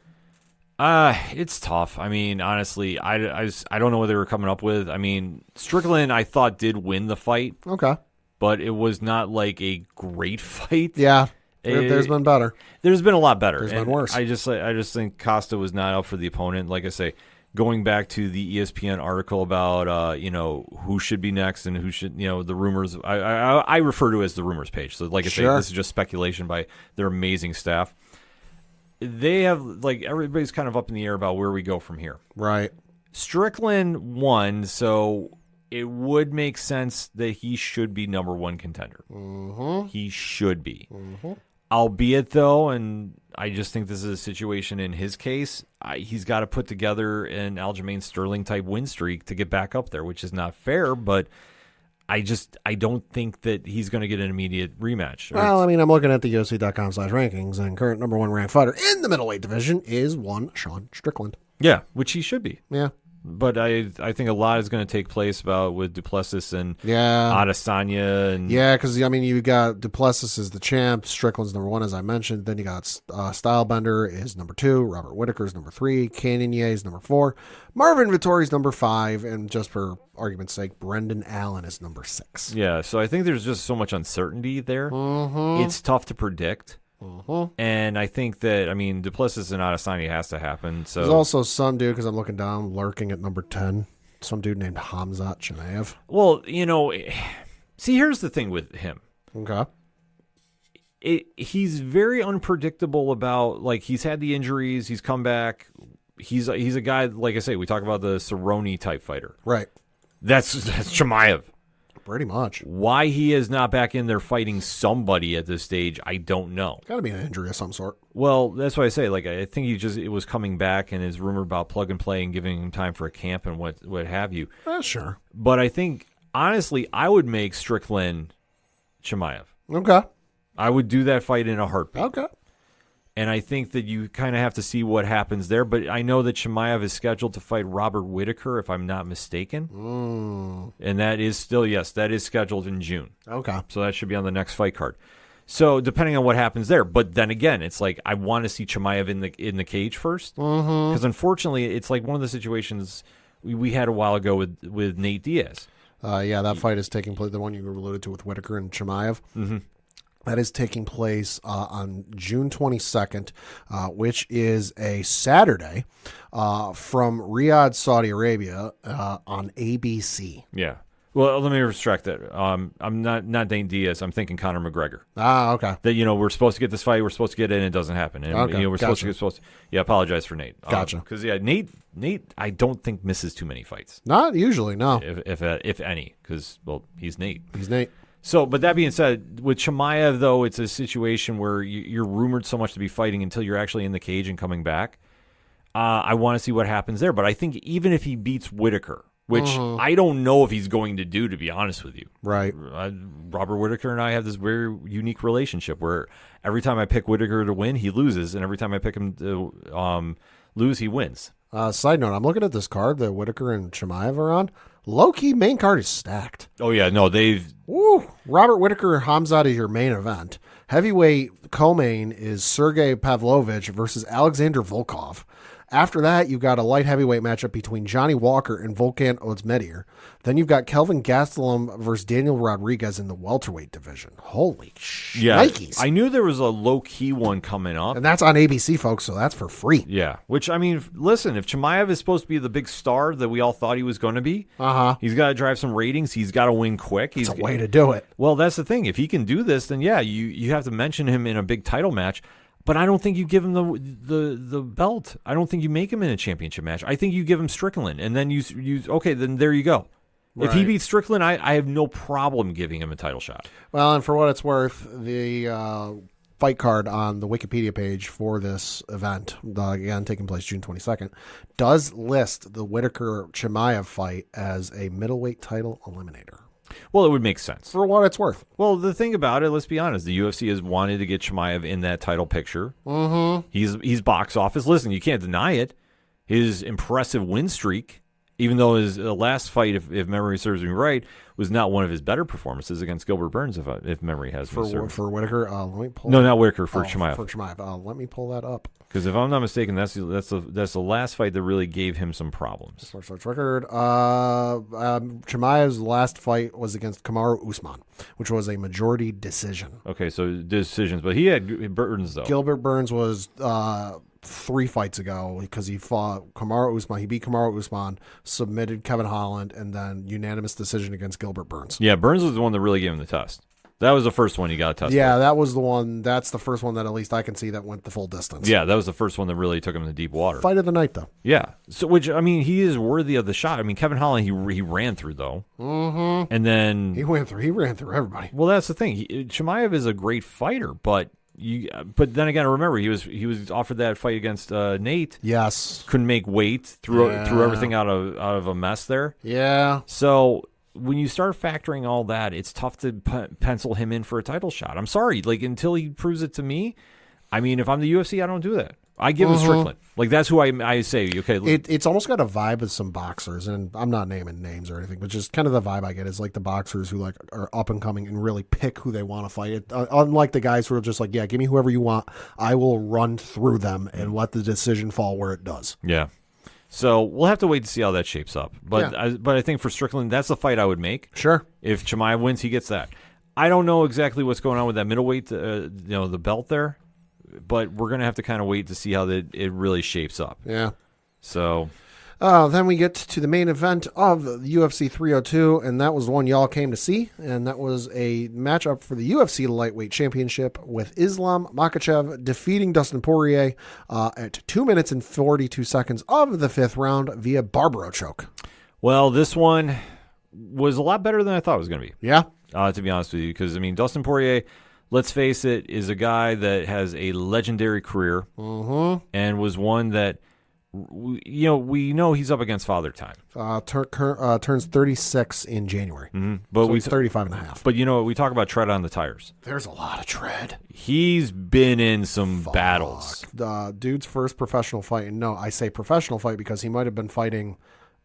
It's tough. I mean, honestly, I don't know what they were coming up with. I mean, Strickland, I thought, did win the fight. Okay. But it was not like a great fight. Yeah. There's been better. There's been a lot better. There's been worse. I just think Costa was not up for the opponent. Like I say, going back to the ESPN article about who should be next and who should, the rumors. I refer to it as the rumors page. So like I say, this is just speculation by their amazing staff. They have everybody's kind of up in the air about where we go from here. Right. Strickland won, so it would make sense that he should be number one contender. Mm-hmm. He should be. Mm-hmm. Albeit, though, and I just think this is a situation in his case, he's got to put together an Aljamain Sterling type win streak to get back up there, which is not fair, but I don't think that he's going to get an immediate rematch. Well, I mean, I'm looking at the UFC.com/rankings, and current number one ranked fighter in the middleweight division is one Sean Strickland. Yeah, which he should be. Yeah. But I think a lot is going to take place with Duplessis and Adesanya. And because, I mean, you got Duplessis is the champ. Strickland's number one, as I mentioned. Then you got Stylebender is number 2. Robert Whittaker is number 3. Cannonier is number 4. Marvin Vettori is number 5. And just for argument's sake, Brendan Allen is number 6. Yeah, so I think there's just so much uncertainty there. Mm-hmm. It's tough to predict. Mm-hmm. And I think that, Duplessis and Adesanya has to happen. So there's also some dude, because I'm looking down, lurking at number 10. Some dude named Hamzat Chimaev. Well, see, here's the thing with him. Okay. He's very unpredictable about, he's had the injuries, he's come back. He's a guy, like I say, we talk about the Cerrone type fighter. Right. That's Chimaev. Pretty much. Why he is not back in there fighting somebody at this stage, I don't know. Got to be an injury of some sort. Well, that's why I say, I think it was coming back and is rumored about plug and play and giving him time for a camp and what have you. Sure. But I think, honestly, I would make Strickland Chimaev. Okay. I would do that fight in a heartbeat. Okay. And I think that you kind of have to see what happens there. But I know that Chimaev is scheduled to fight Robert Whittaker, if I'm not mistaken. And that is still, that is scheduled in June. Okay. So that should be on the next fight card. So depending on what happens there. But then again, it's I want to see Chimaev in the cage first. Because unfortunately, it's one of the situations we had a while ago with Nate Diaz. That fight is taking place, the one you alluded to with Whittaker and Chimaev. Mm-hmm. That is taking place on June 22nd, which is a Saturday from Riyadh, Saudi Arabia on ABC. Yeah. Well, let me retract that. I'm not Nate Diaz. I'm thinking Conor McGregor. Ah, okay. That, we're supposed to get this fight. We're supposed to get it, and it doesn't happen. And, okay. We're supposed to. Yeah, apologize for Nate. Gotcha. Because, Nate, I don't think misses too many fights. Not usually, no. If any, because, he's Nate. He's Nate. So, but that being said, with Chimaev, though, it's a situation where you're rumored so much to be fighting until you're actually in the cage and coming back. I want to see what happens there. But I think even if he beats Whittaker, which I don't know if he's going to do, to be honest with you. Right. Robert Whittaker and I have this very unique relationship where every time I pick Whittaker to win, he loses, and every time I pick him to lose, he wins. Side note, I'm looking at this card that Whittaker and Chimaev are on. Low-key main card is stacked. Oh, yeah. No, they've... Woo! Robert Whittaker Hamzat is your main event. Heavyweight co-main is Sergey Pavlovich versus Alexander Volkov. After that, you've got a light heavyweight matchup between Johnny Walker and Volkan Ozdemir. Then you've got Kelvin Gastelum versus Daniel Rodriguez in the welterweight division. Holy shnikes. I knew there was a low-key one coming up. And that's on ABC, folks, so that's for free. Yeah, which, I mean, listen, if Chimaev is supposed to be the big star that we all thought he was going to be, he's got to drive some ratings. He's got to win quick. It's a way to do it. Well, that's the thing. If he can do this, then, yeah, you have to mention him in a big title match. But I don't think you give him the belt. I don't think you make him in a championship match. I think you give him Strickland, and then okay, then there you go. Right. If he beats Strickland, I have no problem giving him a title shot. Well, and for what it's worth, the fight card on the Wikipedia page for this event, again taking place June 22nd, does list the Whittaker-Chimaev fight as a middleweight title eliminator. Well, it would make sense. For what it's worth. Well, the thing about it, let's be honest, the UFC has wanted to get Chimaev in that title picture. Mm-hmm. He's box office. Listen, you can't deny it. His impressive win streak, even though his last fight, if memory serves me right, was not one of his better performances against Gilbert Burns, if memory has me served. For Whittaker, let me pull. No, not Whittaker, for Chimaev. For Chimaev, let me pull that up. Because if I'm not mistaken, that's the last fight that really gave him some problems. Search record. Chimaev's last fight was against Kamaru Usman, which was a majority decision. Okay, so decisions, but he had Burns though. Gilbert Burns was 3 fights ago because he fought Kamaru Usman. He beat Kamaru Usman, submitted Kevin Holland, and then unanimous decision against Gilbert Burns. Yeah, Burns was the one that really gave him the test. That was the first one he got tested. Yeah, that was the one. That's the first one that at least I can see that went the full distance. Yeah, that was the first one that really took him to deep water. Fight of the night, though. Yeah. So, which, I mean, he is worthy of the shot. I mean, Kevin Holland, he ran through, though. Mm-hmm. And then... He ran through everybody. Well, that's the thing. Chimaev is a great fighter, but then again, remember, he was offered that fight against Nate. Yes. Couldn't make weight, threw everything out of a mess there. Yeah. So... when you start factoring all that, it's tough to pencil him in for a title shot. I'm sorry. Like, until he proves it to me, I mean, if I'm the UFC, I don't do that. I give him Strickland. Like, that's who I say, okay. It's almost got a vibe of some boxers, and I'm not naming names or anything, but just kind of the vibe I get is like the boxers who like are up and coming and really pick who they want to fight. Unlike the guys who are just like, yeah, give me whoever you want. I will run through them and let the decision fall where it does. Yeah. So we'll have to wait to see how that shapes up. But I think for Strickland, that's the fight I would make. Sure. If Chimaev wins, he gets that. I don't know exactly what's going on with that middleweight, the belt there, but we're going to have to kind of wait to see how it really shapes up. Yeah. So... then we get to the main event of the UFC 302, and that was the one y'all came to see, and that was a matchup for the UFC Lightweight Championship with Islam Makhachev defeating Dustin Poirier at 2 minutes and 42 seconds of the 5th round via Barbaro choke. Well, this one was a lot better than I thought it was going to be. Yeah? To be honest with you, because, I mean, Dustin Poirier, let's face it, is a guy that has a legendary career and was one that... we know he's up against Father Time. Turns 36 in January. Mm-hmm. But so he's 35 and a half. But, we talk about tread on the tires. There's a lot of tread. He's been in some battles. The dude's first professional fight, and no, I say professional fight because he might have been fighting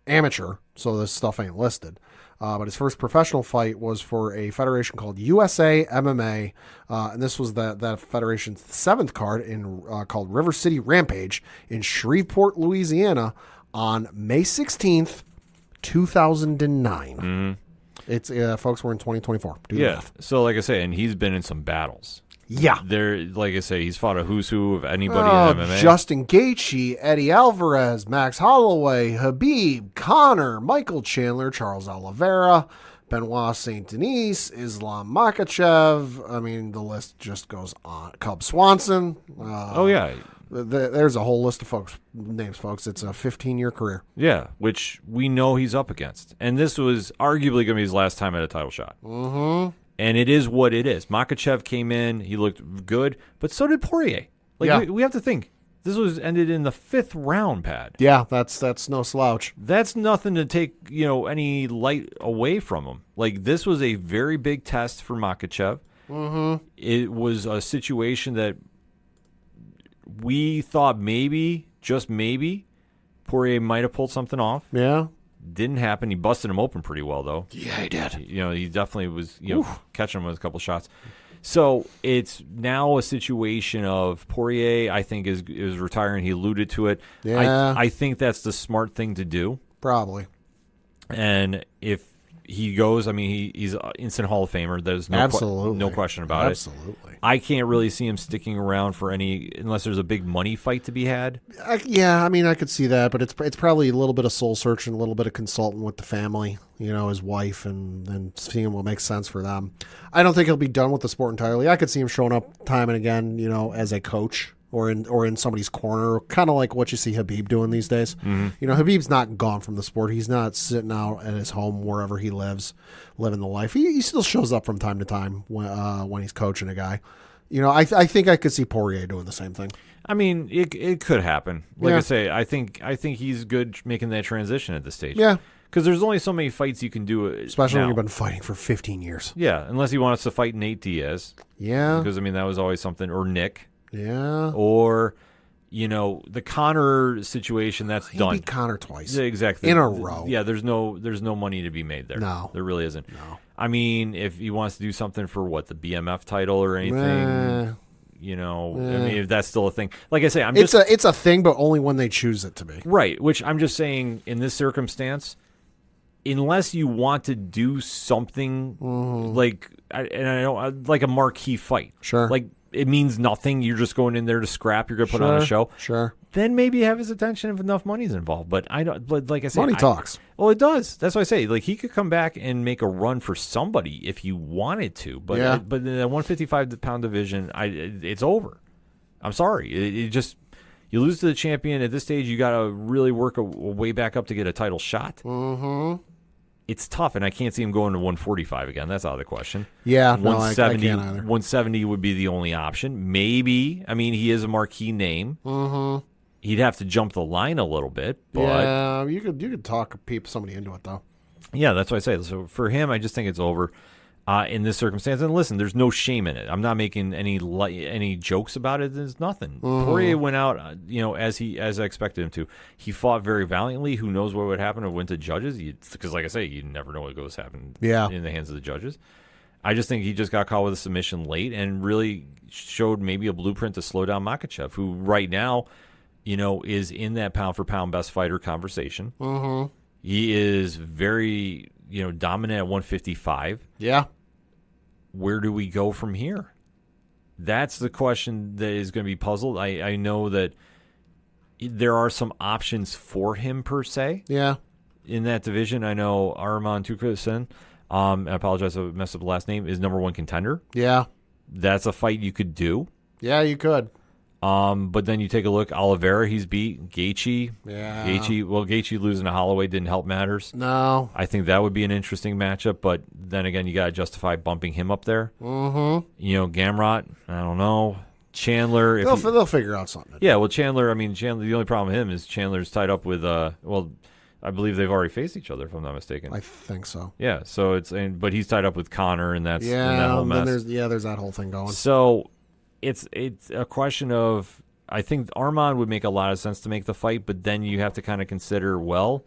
amateur, so this stuff ain't listed. But his first professional fight was for a federation called USA MMA, and this was that federation's 7th card called River City Rampage in Shreveport, Louisiana, on May 16th, 2009. Mm-hmm. It's folks, we're in 2024. Do the math. So like I say, and he's been in some battles. Yeah. Like I say, he's fought a who's who of anybody in MMA. Justin Gaethje, Eddie Alvarez, Max Holloway, Habib, Conor, Michael Chandler, Charles Oliveira, Benoit St. Denis, Islam Makhachev. I mean, the list just goes on. Cub Swanson. There's a whole list of names, folks. It's a 15-year career. Yeah, which we know he's up against. And this was arguably going to be his last time at a title shot. Mm-hmm. And it is what it is. Makhachev came in. He looked good. But so did Poirier. We have to think. This was ended in the 5th round, Pat. Yeah, that's no slouch. That's nothing to take, any light away from him. Like, this was a very big test for Makhachev. Mm-hmm. It was a situation that we thought maybe, just maybe, Poirier might have pulled something off. Yeah. Didn't happen. He busted him open pretty well, though. Yeah, he did. He definitely was, catching him with a couple shots. So it's now a situation of Poirier, I think, is retiring. He alluded to it. Yeah. I think that's the smart thing to do. Probably. And if he goes, I mean, he's an instant Hall of Famer. There's no question about it. Absolutely. I can't really see him sticking around for unless there's a big money fight to be had. I could see that, but it's probably a little bit of soul searching, a little bit of consulting with the family, his wife, and then seeing what makes sense for them. I don't think he'll be done with the sport entirely. I could see him showing up time and again, as a coach or in somebody's corner, kind of like what you see Khabib doing these days. Mm-hmm. Khabib's not gone from the sport. He's not sitting out at his home wherever he lives, living the life. He still shows up from time to time when he's coaching a guy. I think I could see Poirier doing the same thing. I mean, it could happen. Like I say, I think he's good making that transition at this stage. Yeah. Because there's only so many fights you can do. Especially now. when you've been fighting for 15 years. Yeah, unless he wants to fight Nate Diaz. Yeah. Because, that was always something. Or Nick. Yeah. Or, the Conor situation, that's He done. beat Conor twice. Yeah, exactly. In a row. Yeah, there's no money to be made there. No. There really isn't. No. I mean, if he wants to do something for, the BMF title or anything, if that's still a thing. Like I say, it's a thing, but only when they choose it to be. Right, which I'm just saying, in this circumstance, unless you want to do something like a marquee fight. Sure. Like, it means nothing. You're just going in there to scrap. You're going to put on a show. Sure. Then maybe have his attention if enough money's involved. But I don't. But like I said, money talks. Well, it does. That's why I say, like, he could come back and make a run for somebody if he wanted to. But but in the 155-pound division, it's over. I'm sorry. It just, you lose to the champion at this stage. You got to really work a way back up to get a title shot. Mm-hmm. It's tough, and I can't see him going to 145 again. That's out of the question. Yeah, 170, I can't either. 170 would be the only option. Maybe. I mean, he is a marquee name. Mm-hmm. He'd have to jump the line a little bit. But yeah, you could talk somebody into it, though. Yeah, that's what I say. So for him, I just think it's over in this circumstance. And listen, there's no shame in it. I'm not making any jokes about it. There's nothing. Mm-hmm. Poirier went out, as I expected him to. He fought very valiantly. Who knows what would happen if it went to judges? Because, like I say, you never know what goes happen in the hands of the judges. I just think he just got caught with a submission late and really showed maybe a blueprint to slow down Makhachev, who right now, is in that pound-for-pound best fighter conversation. Mm-hmm. He is very, dominant at 155. Yeah. Where do we go from here? That's the question that is going to be puzzled. I know that there are some options for him, per se. Yeah. In that division, I know Arman Tukasin, I apologize if I messed up the last name, is number one contender. Yeah. That's a fight you could do. Yeah, you could. But then you take a look, Oliveira, he's beat. Gaethje. Yeah. Gaethje losing to Holloway didn't help matters. No. I think that would be an interesting matchup, but then again, you got to justify bumping him up there. Mm-hmm. Gamrot, I don't know. Chandler. They'll figure out something. Yeah, well, Chandler, the only problem with him is Chandler's tied up with, I believe they've already faced each other, if I'm not mistaken. I think so. Yeah, so but he's tied up with Connor, and that's that whole mess. There's that whole thing going. So it's a question of, I think Arman would make a lot of sense to make the fight, but then you have to kind of consider, if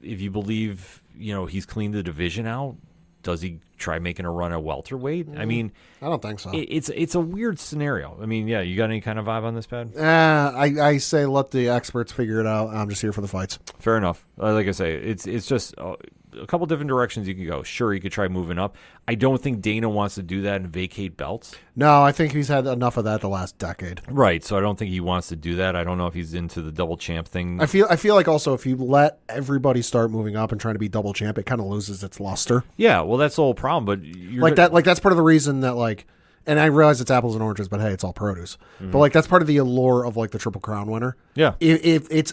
you believe, he's cleaned the division out, does he try making a run at welterweight? I mean, I don't think so. It's a weird scenario. I mean, yeah, you got any kind of vibe on this, Pat? I say let the experts figure it out. I'm just here for the fights. Fair enough. Like I say, it's just a couple different directions you could go. Sure, you could try moving up. I don't think Dana wants to do that and vacate belts. No, I think he's had enough of that the last decade. Right, so I don't think he wants to do that. I don't know if he's into the double champ thing. I feel like also if you let everybody start moving up and trying to be double champ, it kind of loses its luster. Yeah, well, that's the whole problem. But that's part of the reason that and I realize it's apples and oranges, but hey, it's all produce. Mm-hmm. But that's part of the allure of the Triple Crown winner. Yeah, if it's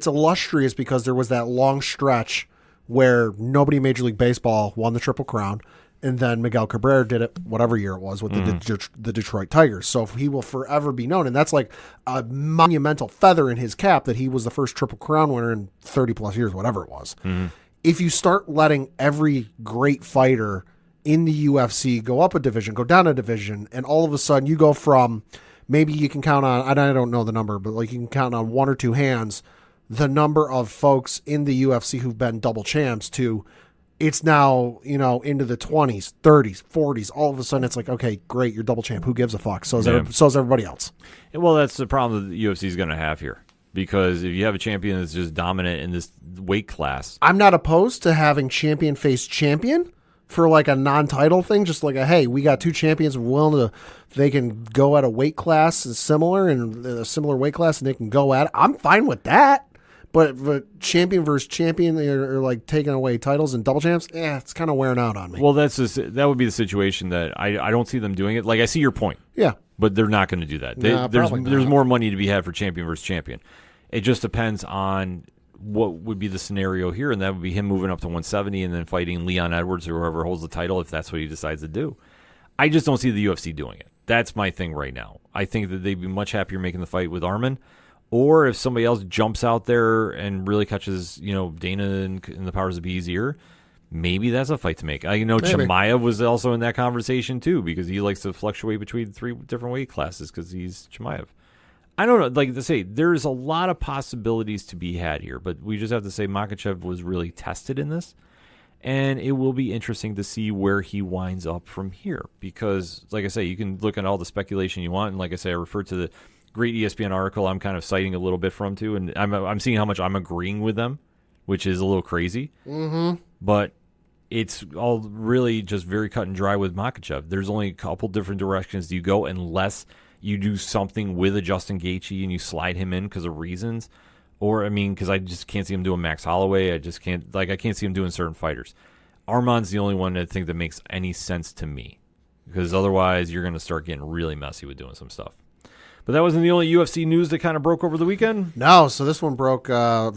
illustrious because there was that long stretch where nobody in Major League Baseball won the Triple Crown, And then Miguel Cabrera did it whatever year it was with the Detroit Tigers. So he will forever be known. And that's like a monumental feather in his cap that he was the first Triple Crown winner in 30 plus years, whatever it was. If you start letting every great fighter in the UFC go up a division, go down a division, and all of a sudden you go from, maybe you can count on, I don't know the number, but like you can count on one or two hands the number of folks in the UFC who've been double champs to, it's now, into the 20s, 30s, 40s. All of a sudden, it's like, okay, great, you're double champ. Who gives a fuck? So is everybody else. Well, that's the problem that the UFC is going to have here. Because if you have a champion that's just dominant in this weight class. I'm not opposed to having champion face champion for like a non-title thing. Just like hey, we got two champions they can go at a weight class similar and a similar weight class and they can go at it. I'm fine with that. But champion versus champion, or like taking away titles and double champs, it's kind of wearing out on me. Well, that would be the situation that I don't see them doing it. Like, I see your point. Yeah. But they're not going to do that. There's more money to be had for champion versus champion. It just depends on what would be the scenario here, and that would be him moving up to 170 and then fighting Leon Edwards or whoever holds the title if that's what he decides to do. I just don't see the UFC doing it. That's my thing right now. I think that they'd be much happier making the fight with Arman. Or if somebody else jumps out there and really catches, Dana and the powers that be's ear, maybe that's a fight to make. I know Chimaev was also in that conversation too because he likes to fluctuate between 3 different weight classes because he's Chimaev. I don't know. Like to say, there's a lot of possibilities to be had here, but we just have to say Makhachev was really tested in this, and it will be interesting to see where he winds up from here because, like I say, you can look at all the speculation you want, and like I say, I referred to the great ESPN article I'm kind of citing a little bit from too, and I'm seeing how much I'm agreeing with them, which is a little crazy. But it's all really just very cut and dry with Makhachev. There's only a couple different directions you go unless you do something with a Justin Gaethje and you slide him in because of reasons. Or, because I just can't see him doing Max Holloway. I can't see him doing certain fighters. Arman's the only one I think that makes any sense to me because otherwise you're going to start getting really messy with doing some stuff. But that wasn't the only UFC news that kind of broke over the weekend? No, so this one broke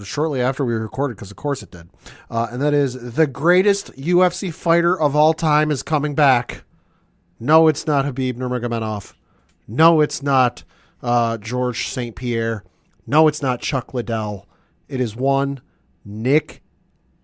shortly after we recorded, because of course it did. And that is, the greatest UFC fighter of all time is coming back. No, it's not Khabib Nurmagomedov. No, it's not George St. Pierre. No, it's not Chuck Liddell. It is one Nick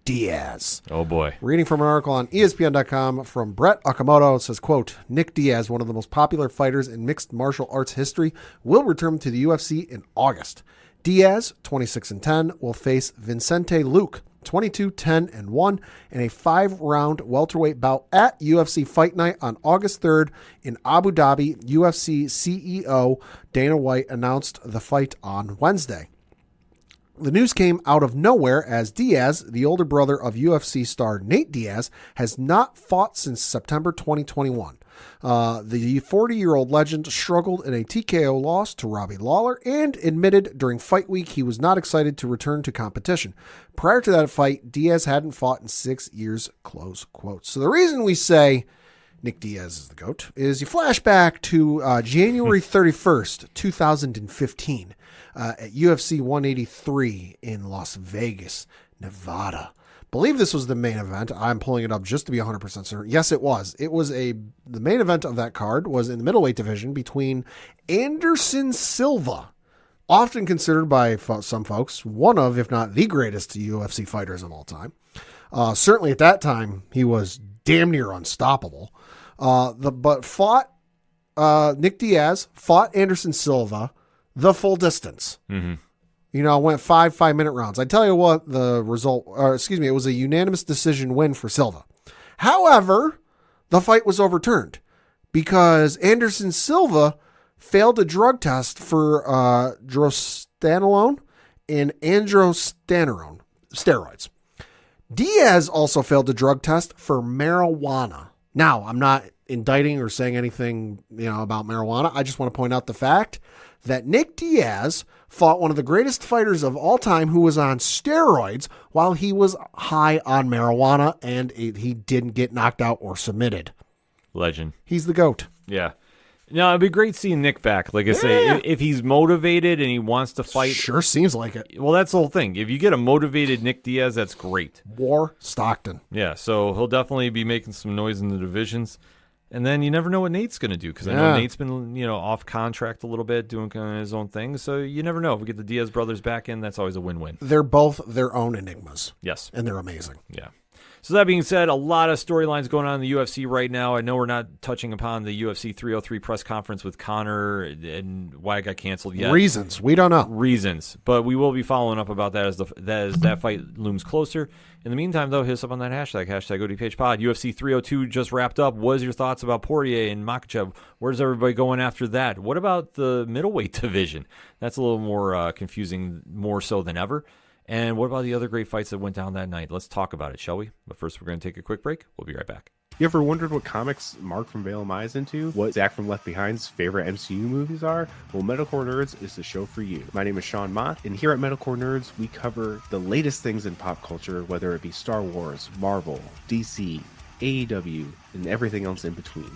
Diaz. Oh, boy. Reading from an article on ESPN.com from Brett Okamoto, it says, quote, Nick Diaz, one of the most popular fighters in mixed martial arts history, will return to the UFC in August. Diaz, 26-10, will face Vicente Luque, 22-10-1, in a 5-round welterweight bout at UFC Fight Night on August 3rd in Abu Dhabi. UFC CEO Dana White announced the fight on Wednesday. The news came out of nowhere as Diaz, the older brother of UFC star Nate Diaz, has not fought since September 2021. The 40-year-old legend struggled in a TKO loss to Robbie Lawler and admitted during fight week he was not excited to return to competition. Prior to that fight, Diaz hadn't fought in 6 years, close quote. So the reason we say Nick Diaz is the GOAT is you flash back to January 31st, 2015. At UFC 183 in Las Vegas, Nevada. Believe this was the main event. I'm pulling it up just to be 100% certain. Yes, it was. The main event of that card was in the middleweight division between Anderson Silva, often considered by some folks one of, if not the greatest UFC fighters of all time. Certainly at that time, he was damn near unstoppable. Nick Diaz fought Anderson Silva the full distance. Mm-hmm. Went 5-minute rounds. I tell you what, it was a unanimous decision win for Silva. However, the fight was overturned because Anderson Silva failed a drug test for drostanolone and androstenedione steroids. Diaz also failed a drug test for marijuana. Now, I'm not indicting or saying anything, about marijuana. I just want to point out the fact that Nick Diaz fought one of the greatest fighters of all time who was on steroids while he was high on marijuana, and he didn't get knocked out or submitted. Legend. He's the GOAT. Yeah. No, it'd be great seeing Nick back. Like I say, if he's motivated and he wants to fight. Sure seems like it. Well, that's the whole thing. If you get a motivated Nick Diaz, that's great. War Stockton. Yeah, so he'll definitely be making some noise in the divisions. And then you never know what Nate's going to do, because I know Nate's been, off contract a little bit, doing kind of his own thing. So you never know. If we get the Diaz brothers back in, that's always a win-win. They're both their own enigmas. Yes. And they're amazing. Yeah. So that being said, a lot of storylines going on in the UFC right now. I know we're not touching upon the UFC 303 press conference with Conor and why it got canceled yet. Reasons. We don't know. Reasons. But we will be following up about that as that fight looms closer. In the meantime, though, hit us up on that hashtag ODPH pod. UFC 302 just wrapped up. What is your thoughts about Poirier and Makhachev? Where's everybody going after that? What about the middleweight division? That's a little more confusing, more so than ever. And what about the other great fights that went down that night? Let's talk about it, shall we? But first, we're going to take a quick break. We'll be right back. You ever wondered what comics Mark from Vale Mai is into? What Zach from Left Behind's favorite MCU movies are? Well, Metalcore Nerds is the show for you. My name is Sean Mott, and here at Metalcore Nerds, we cover the latest things in pop culture, whether it be Star Wars, Marvel, DC, AEW, and everything else in between.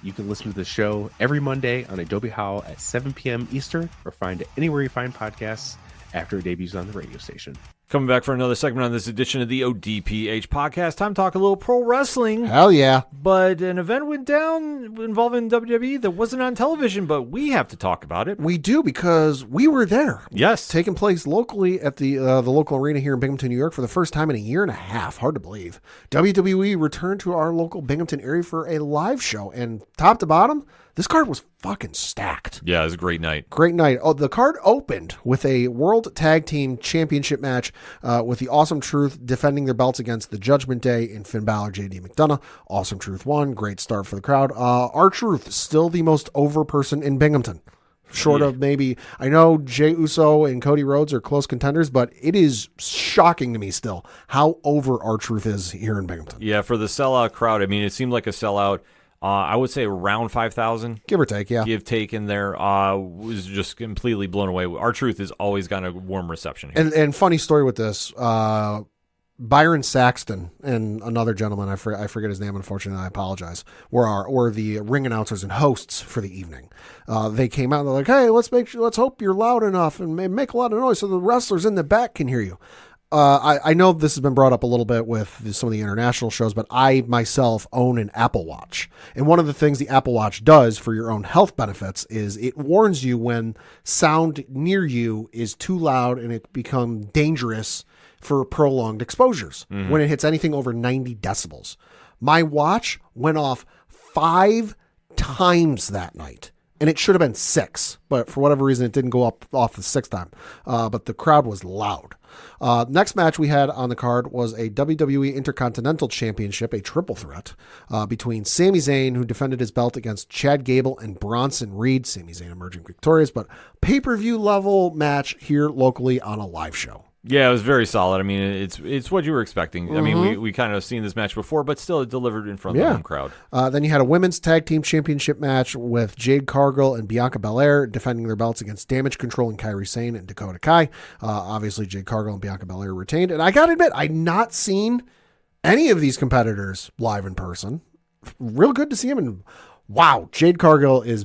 You can listen to the show every Monday on Adobe Howl at 7 p.m. Eastern, or find it anywhere you find podcasts after it debuts on the radio station. Coming back for another segment on this edition of the ODPH podcast. Time to talk a little pro wrestling. Hell yeah. But an event went down involving WWE that wasn't on television, but we have to talk about it. We do, because we were there. Yes. Taking place locally at the local arena here in Binghamton, New York for the first time in a year and a half. Hard to believe. WWE returned to our local Binghamton area for a live show, and top to bottom, this card was fucking stacked. Yeah, it was a great night. Great night. Oh, the card opened with a World Tag Team Championship match with the Awesome Truth defending their belts against the Judgment Day and Finn Balor, JD McDonough. Awesome Truth won. Great start for the crowd. R-Truth, still the most over person in Binghamton. Short of maybe, I know Jey Uso and Cody Rhodes are close contenders, but it is shocking to me still how over R-Truth is here in Binghamton. Yeah, for the sellout crowd, I mean, it seemed like a sellout. I would say around 5,000. Give or take, yeah. Give take in there. Was just completely blown away. R-Truth has always gotten a warm reception here. And funny story with this, Byron Saxton and another gentleman, I forget his name, unfortunately, I apologize, were the ring announcers and hosts for the evening. They came out and they're like, hey, let's hope you're loud enough and make a lot of noise so the wrestlers in the back can hear you. I know this has been brought up a little bit with some of the international shows, but I myself own an Apple Watch. And one of the things the Apple Watch does for your own health benefits is it warns you when sound near you is too loud and it becomes dangerous for prolonged exposures when it hits anything over 90 decibels. My watch went off 5 times that night. And it should have been 6, but for whatever reason, it didn't go off the 6th time. But the crowd was loud. Next match we had on the card was a WWE Intercontinental Championship, a triple threat between Sami Zayn, who defended his belt against Chad Gable and Bronson Reed. Sami Zayn emerging victorious, but pay-per-view level match here locally on a live show. Yeah, it was very solid. I mean, it's what you were expecting. I mean, we kind of seen this match before, but still it delivered in front of the home crowd. Then you had a women's tag team championship match with Jade Cargill and Bianca Belair defending their belts against Damage Control and Kairi Sane and Dakota Kai. Obviously, Jade Cargill and Bianca Belair retained. And I got to admit, I've not seen any of these competitors live in person. Real good to see them. And wow, Jade Cargill is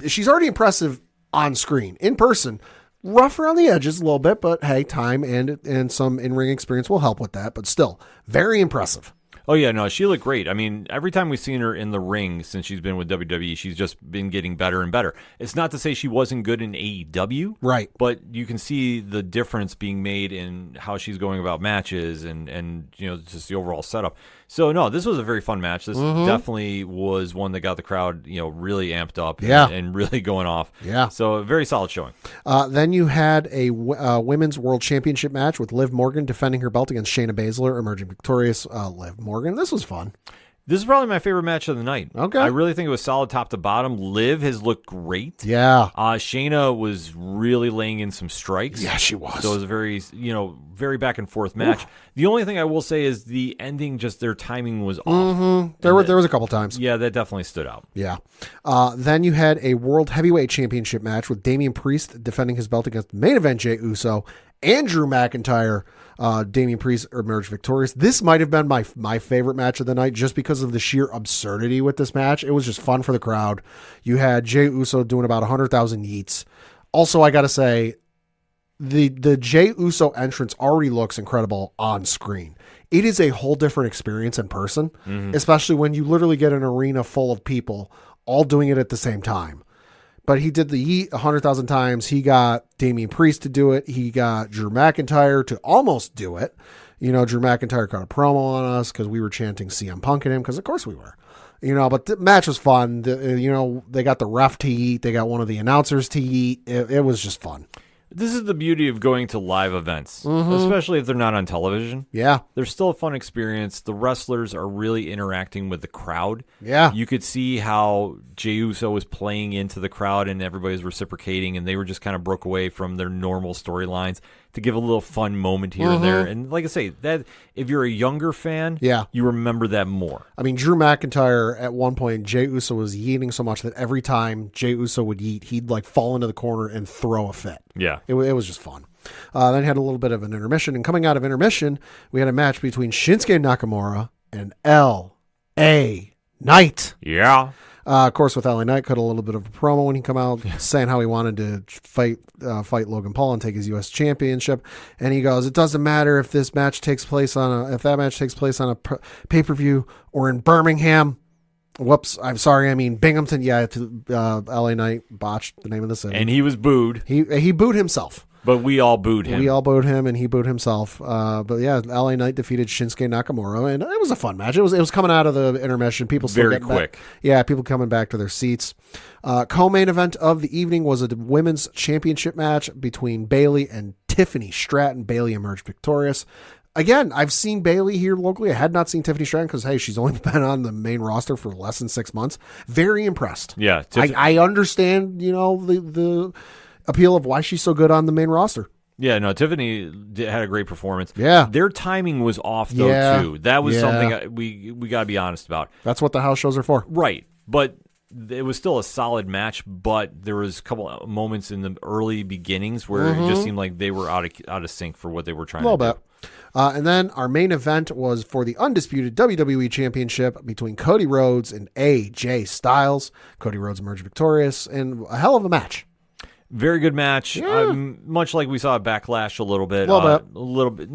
she's already impressive on screen. In person, rough around the edges a little bit, but hey, time and some in-ring experience will help with that, but still very impressive. Oh, yeah, no, she looked great. I mean, every time we've seen her in the ring since she's been with WWE, she's just been getting better and better. It's not to say she wasn't good in AEW, right? But you can see the difference being made in how she's going about matches and just the overall setup. So, no, this was a very fun match. This definitely was one that got the crowd, really amped up and really going off. Yeah. So, a very solid showing. Then you had a women's world championship match with Liv Morgan defending her belt against Shayna Baszler, emerging victorious. Liv Morgan. This was fun. This is probably my favorite match of the night. Okay. I really think it was solid top to bottom. Liv has looked great. Yeah. Shayna was really laying in some strikes. Yeah, she was. So it was a very, very back and forth match. Oof. The only thing I will say is the ending, just their timing was off. There was a couple times. Yeah, that definitely stood out. Yeah. Then you had a World Heavyweight Championship match with Damian Priest defending his belt against the main event Jey Uso and Drew McIntyre, Damian Priest emerged victorious. This might have been my favorite match of the night just because of the sheer absurdity with this match. It was just fun for the crowd. You had Jey Uso doing about 100,000 yeets. Also, I got to say, the Jey Uso entrance already looks incredible on screen. It is a whole different experience in person, especially when you literally get an arena full of people all doing it at the same time. But he did the yeet 100,000 times. He got Damian Priest to do it. He got Drew McIntyre to almost do it. You know, Drew McIntyre cut a promo on us because we were chanting CM Punk at him, because of course we were. You know, but the match was fun. They got the ref to eat. They got one of the announcers to eat. It was just fun. This is the beauty of going to live events, especially if they're not on television. Yeah. They're still a fun experience. The wrestlers are really interacting with the crowd. Yeah. You could see how Jey Uso was playing into the crowd and everybody's reciprocating, and they were just kind of broke away from their normal storylines to give a little fun moment here and there. And like I say, that if you're a younger fan, you remember that more. I mean, Drew McIntyre, at one point, Jey Uso was yeeting so much that every time Jey Uso would yeet, he'd like fall into the corner and throw a fit. Yeah. It was just fun. Then had a little bit of an intermission. And coming out of intermission, we had a match between Shinsuke Nakamura and L.A. Knight. Yeah. Of course, with LA Knight, cut a little bit of a promo when he come out saying how he wanted to fight Logan Paul and take his U.S. championship. And he goes, "It doesn't matter if that match takes place on a pay-per-view or in Birmingham." Whoops, I'm sorry. I mean Binghamton. Yeah, LA Knight botched the name of the city, and he was booed. He booed himself. But we all booed him. We all booed him, and he booed himself. But yeah, LA Knight defeated Shinsuke Nakamura, and it was a fun match. It was coming out of the intermission. People still very getting quick. Back. Yeah, people coming back to their seats. Co-main event of the evening was a women's championship match between Bayley and Tiffany Stratton. Bayley emerged victorious. Again, I've seen Bayley here locally. I had not seen Tiffany Stratton because, hey, she's only been on the main roster for less than 6 months. Very impressed. Yeah, I understand, the appeal of why she's so good on the main roster. Yeah, no, Tiffany had a great performance. Yeah. Their timing was off, though, too. That was something we got to be honest about. That's what the house shows are for. Right, but it was still a solid match, but there was a couple of moments in the early beginnings where it just seemed like they were out of sync for what they were trying to do. And then our main event was for the undisputed WWE Championship between Cody Rhodes and AJ Styles. Cody Rhodes emerged victorious in a hell of a match. Very good match. Yeah. Much like we saw at Backlash a little bit. A little bit.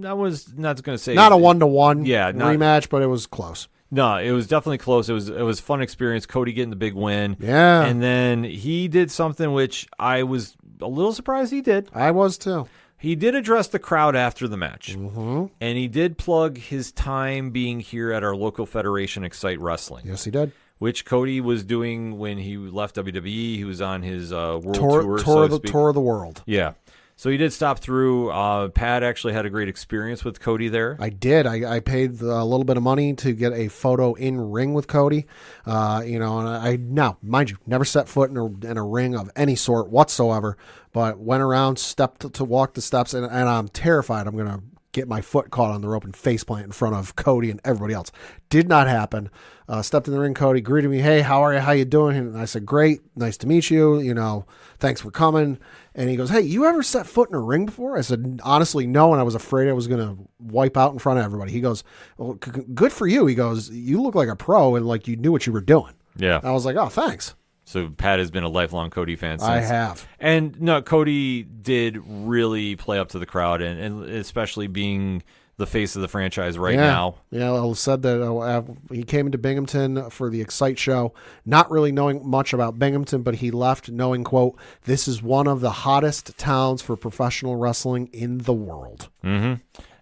I was not going to say not a 1-to-1 rematch, but it was close. No, it was definitely close. It was a fun experience. Cody getting the big win. Yeah. And then he did something which I was a little surprised he did. I was too. He did address the crowd after the match. And he did plug his time being here at our local federation, Excite Wrestling. Yes, he did. Which Cody was doing when he left WWE. He was on his world tour of the world. Yeah. So he did stop through. Pat actually had a great experience with Cody there. I did. I paid a little bit of money to get a photo in ring with Cody. And I now, mind you, never set foot in a ring of any sort whatsoever, but went around, stepped to walk the steps, and I'm terrified I'm going to get my foot caught on the rope and faceplant in front of Cody and everybody else. Did not happen. Stepped in the ring. Cody greeted me. "Hey, how are you? How you doing?" And I said, "Great. Nice to meet you. Thanks for coming." And he goes, "Hey, you ever set foot in a ring before?" I said, "Honestly, no." And I was afraid I was going to wipe out in front of everybody. He goes, "Well, good for you." He goes, "You look like a pro and like you knew what you were doing." Yeah. And I was like, "Oh, thanks." So Pat has been a lifelong Cody fan since. I have. And no, Cody did really play up to the crowd, and especially being the face of the franchise now. Yeah, I said that he came into Binghamton for the Excite show, not really knowing much about Binghamton, but he left knowing, quote, "This is one of the hottest towns for professional wrestling in the world."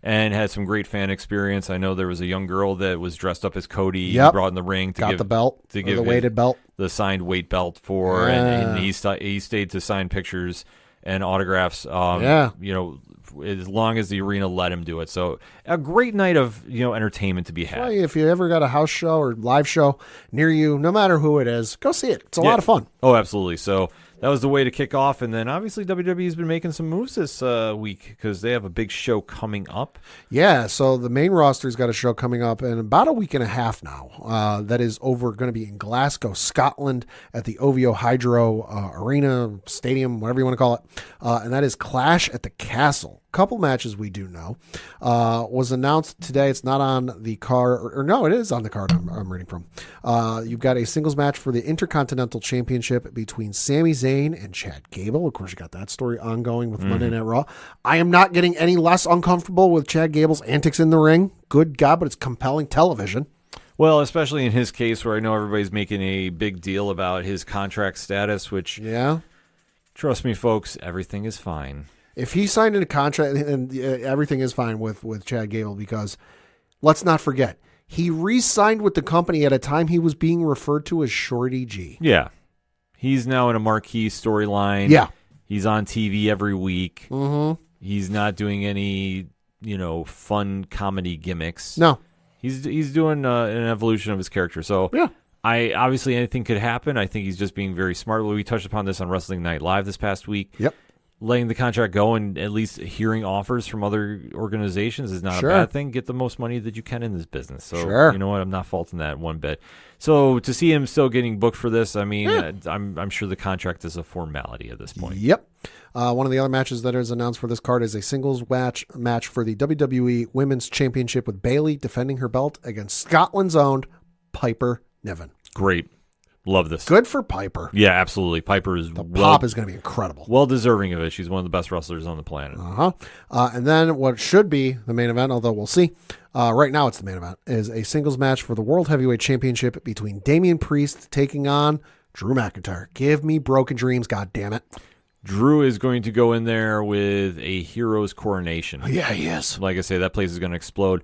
And had some great fan experience. I know there was a young girl that was dressed up as Cody. Yep. He brought in the ring to give the belt, to give the weighted belt, the signed weight belt for, and he stayed to sign pictures and autographs. As long as the arena let him do it. So a great night of entertainment to be had. Well, if you ever got a house show or live show near you, no matter who it is, go see it. It's a lot of fun. Oh, absolutely. So that was the way to kick off. And then obviously WWE's been making some moves this week because they have a big show coming up. Yeah, so the main roster's got a show coming up in about a week and a half now. That is going to be in Glasgow, Scotland, at the OVO Hydro Arena, Stadium, whatever you want to call it. And that is Clash at the Castle. Couple matches we do know. Was announced today. It's not on the card, or no, it is on the card I'm reading from. You've got a singles match for the Intercontinental Championship between Sami Zayn and Chad Gable. Of course, you got that story ongoing with Monday Night Raw. I am not getting any less uncomfortable with Chad Gable's antics in the ring. Good God, but it's compelling television. Well, especially in his case where I know everybody's making a big deal about his contract status, which, trust me, folks, everything is fine. If he signed in a contract, and everything is fine with Chad Gable, because let's not forget, he re-signed with the company at a time he was being referred to as Shorty G. Yeah. He's now in a marquee storyline. Yeah. He's on TV every week. Mm-hmm. He's not doing any, fun comedy gimmicks. No. He's doing an evolution of his character. So yeah. Obviously anything could happen. I think he's just being very smart. We touched upon this on Wrestling Night Live this past week. Yep. Letting the contract go and at least hearing offers from other organizations is not a bad thing. Get the most money that you can in this business. So you know what? I'm not faulting that one bit. So to see him still getting booked for this, I mean, I'm sure the contract is a formality at this point. Yep. One of the other matches that is announced for this card is a singles match for the WWE Women's Championship with Bayley defending her belt against Scotland's own Piper Niven. Great. Love this. Good for Piper. Yeah, absolutely. Piper is pop is going to be incredible. Well deserving of it. She's one of the best wrestlers on the planet. And then what should be the main event, although we'll see. Right now it's the main event, is a singles match for the World Heavyweight Championship between Damian Priest taking on Drew McIntyre. Give me broken dreams, God damn it. Drew is going to go in there with a hero's coronation. Yeah, he is. Like I say, that place is going to explode.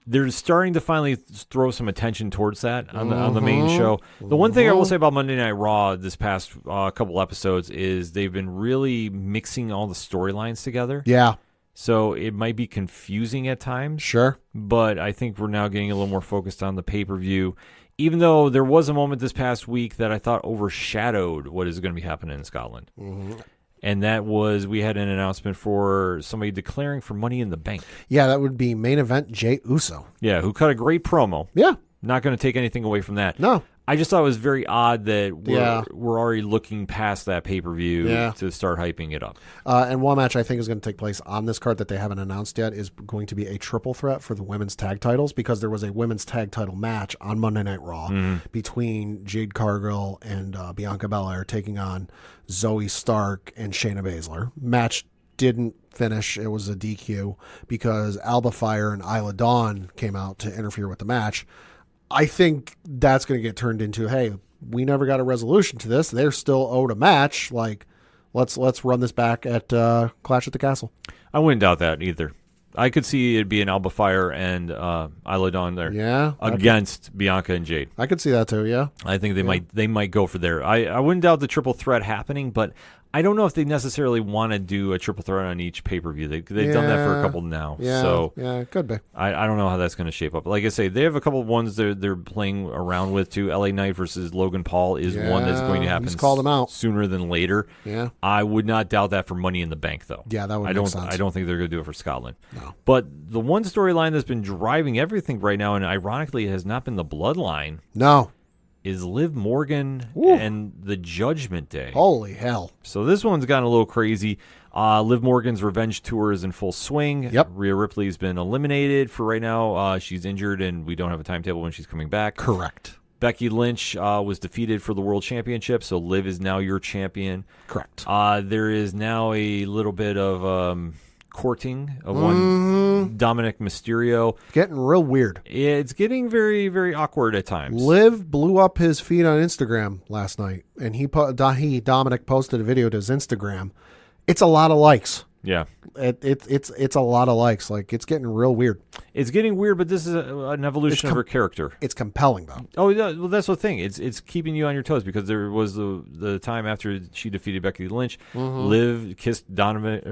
They're starting to finally throw some attention towards that on the main show. The one thing I will say about Monday Night Raw this past couple episodes is they've been really mixing all the storylines together. Yeah. So it might be confusing at times. Sure. But I think we're now getting a little more focused on the pay-per-view, even though there was a moment this past week that I thought overshadowed what is going to be happening in Scotland. Mm-hmm. And that was, we had an announcement for somebody declaring for Money in the Bank. Yeah, that would be main event Jey Uso. Yeah, who cut a great promo. Yeah. Not going to take anything away from that. No. I just thought it was very odd that we're already looking past that pay-per-view to start hyping it up. And one match I think is going to take place on this card that they haven't announced yet is going to be a triple threat for the women's tag titles, because there was a women's tag title match on Monday Night Raw between Jade Cargill and Bianca Belair taking on Zoe Stark and Shayna Baszler. Match didn't finish. It was a DQ because Alba Fire and Isla Dawn came out to interfere with the match. I think that's going to get turned into, hey, we never got a resolution to this. They're still owed a match. Like, let's run this back at Clash at the Castle. I wouldn't doubt that either. I could see it being Alba Fire and Isla Dawn there against Bianca and Jade. I could see that too, yeah. I think they might go for there. I wouldn't doubt the triple threat happening, but I don't know if they necessarily want to do a triple threat on each pay-per-view. They've done that for a couple now. Yeah, so it could be. I don't know how that's going to shape up. Like I say, they have a couple of ones they're playing around with too. LA Knight versus Logan Paul is one that's going to happen. He's called him out sooner than later. Yeah, I would not doubt that for Money in the Bank though. Yeah, that would make sense. I don't think they're going to do it for Scotland. No. But the one storyline that's been driving everything right now, and ironically it has not been the Bloodline. No. Is Liv Morgan and the Judgment Day. Holy hell. So this one's gotten a little crazy. Liv Morgan's revenge tour is in full swing. Yep. Rhea Ripley's been eliminated for right now. She's injured, and we don't have a timetable when she's coming back. Correct. Becky Lynch was defeated for the World Championship, so Liv is now your champion. Correct. There is now a little bit of courting of one Dominic Mysterio. Getting real weird. It's getting very, very awkward at times. Liv blew up his feed on Instagram last night, and Dominic posted a video to his Instagram. It's a lot of likes. Yeah. It's a lot of likes. Like, it's getting real weird. It's getting weird, but this is an evolution of her character. It's compelling, though. Oh, yeah, well, that's the thing. It's keeping you on your toes, because there was the time after she defeated Becky Lynch, Liv kissed Dominic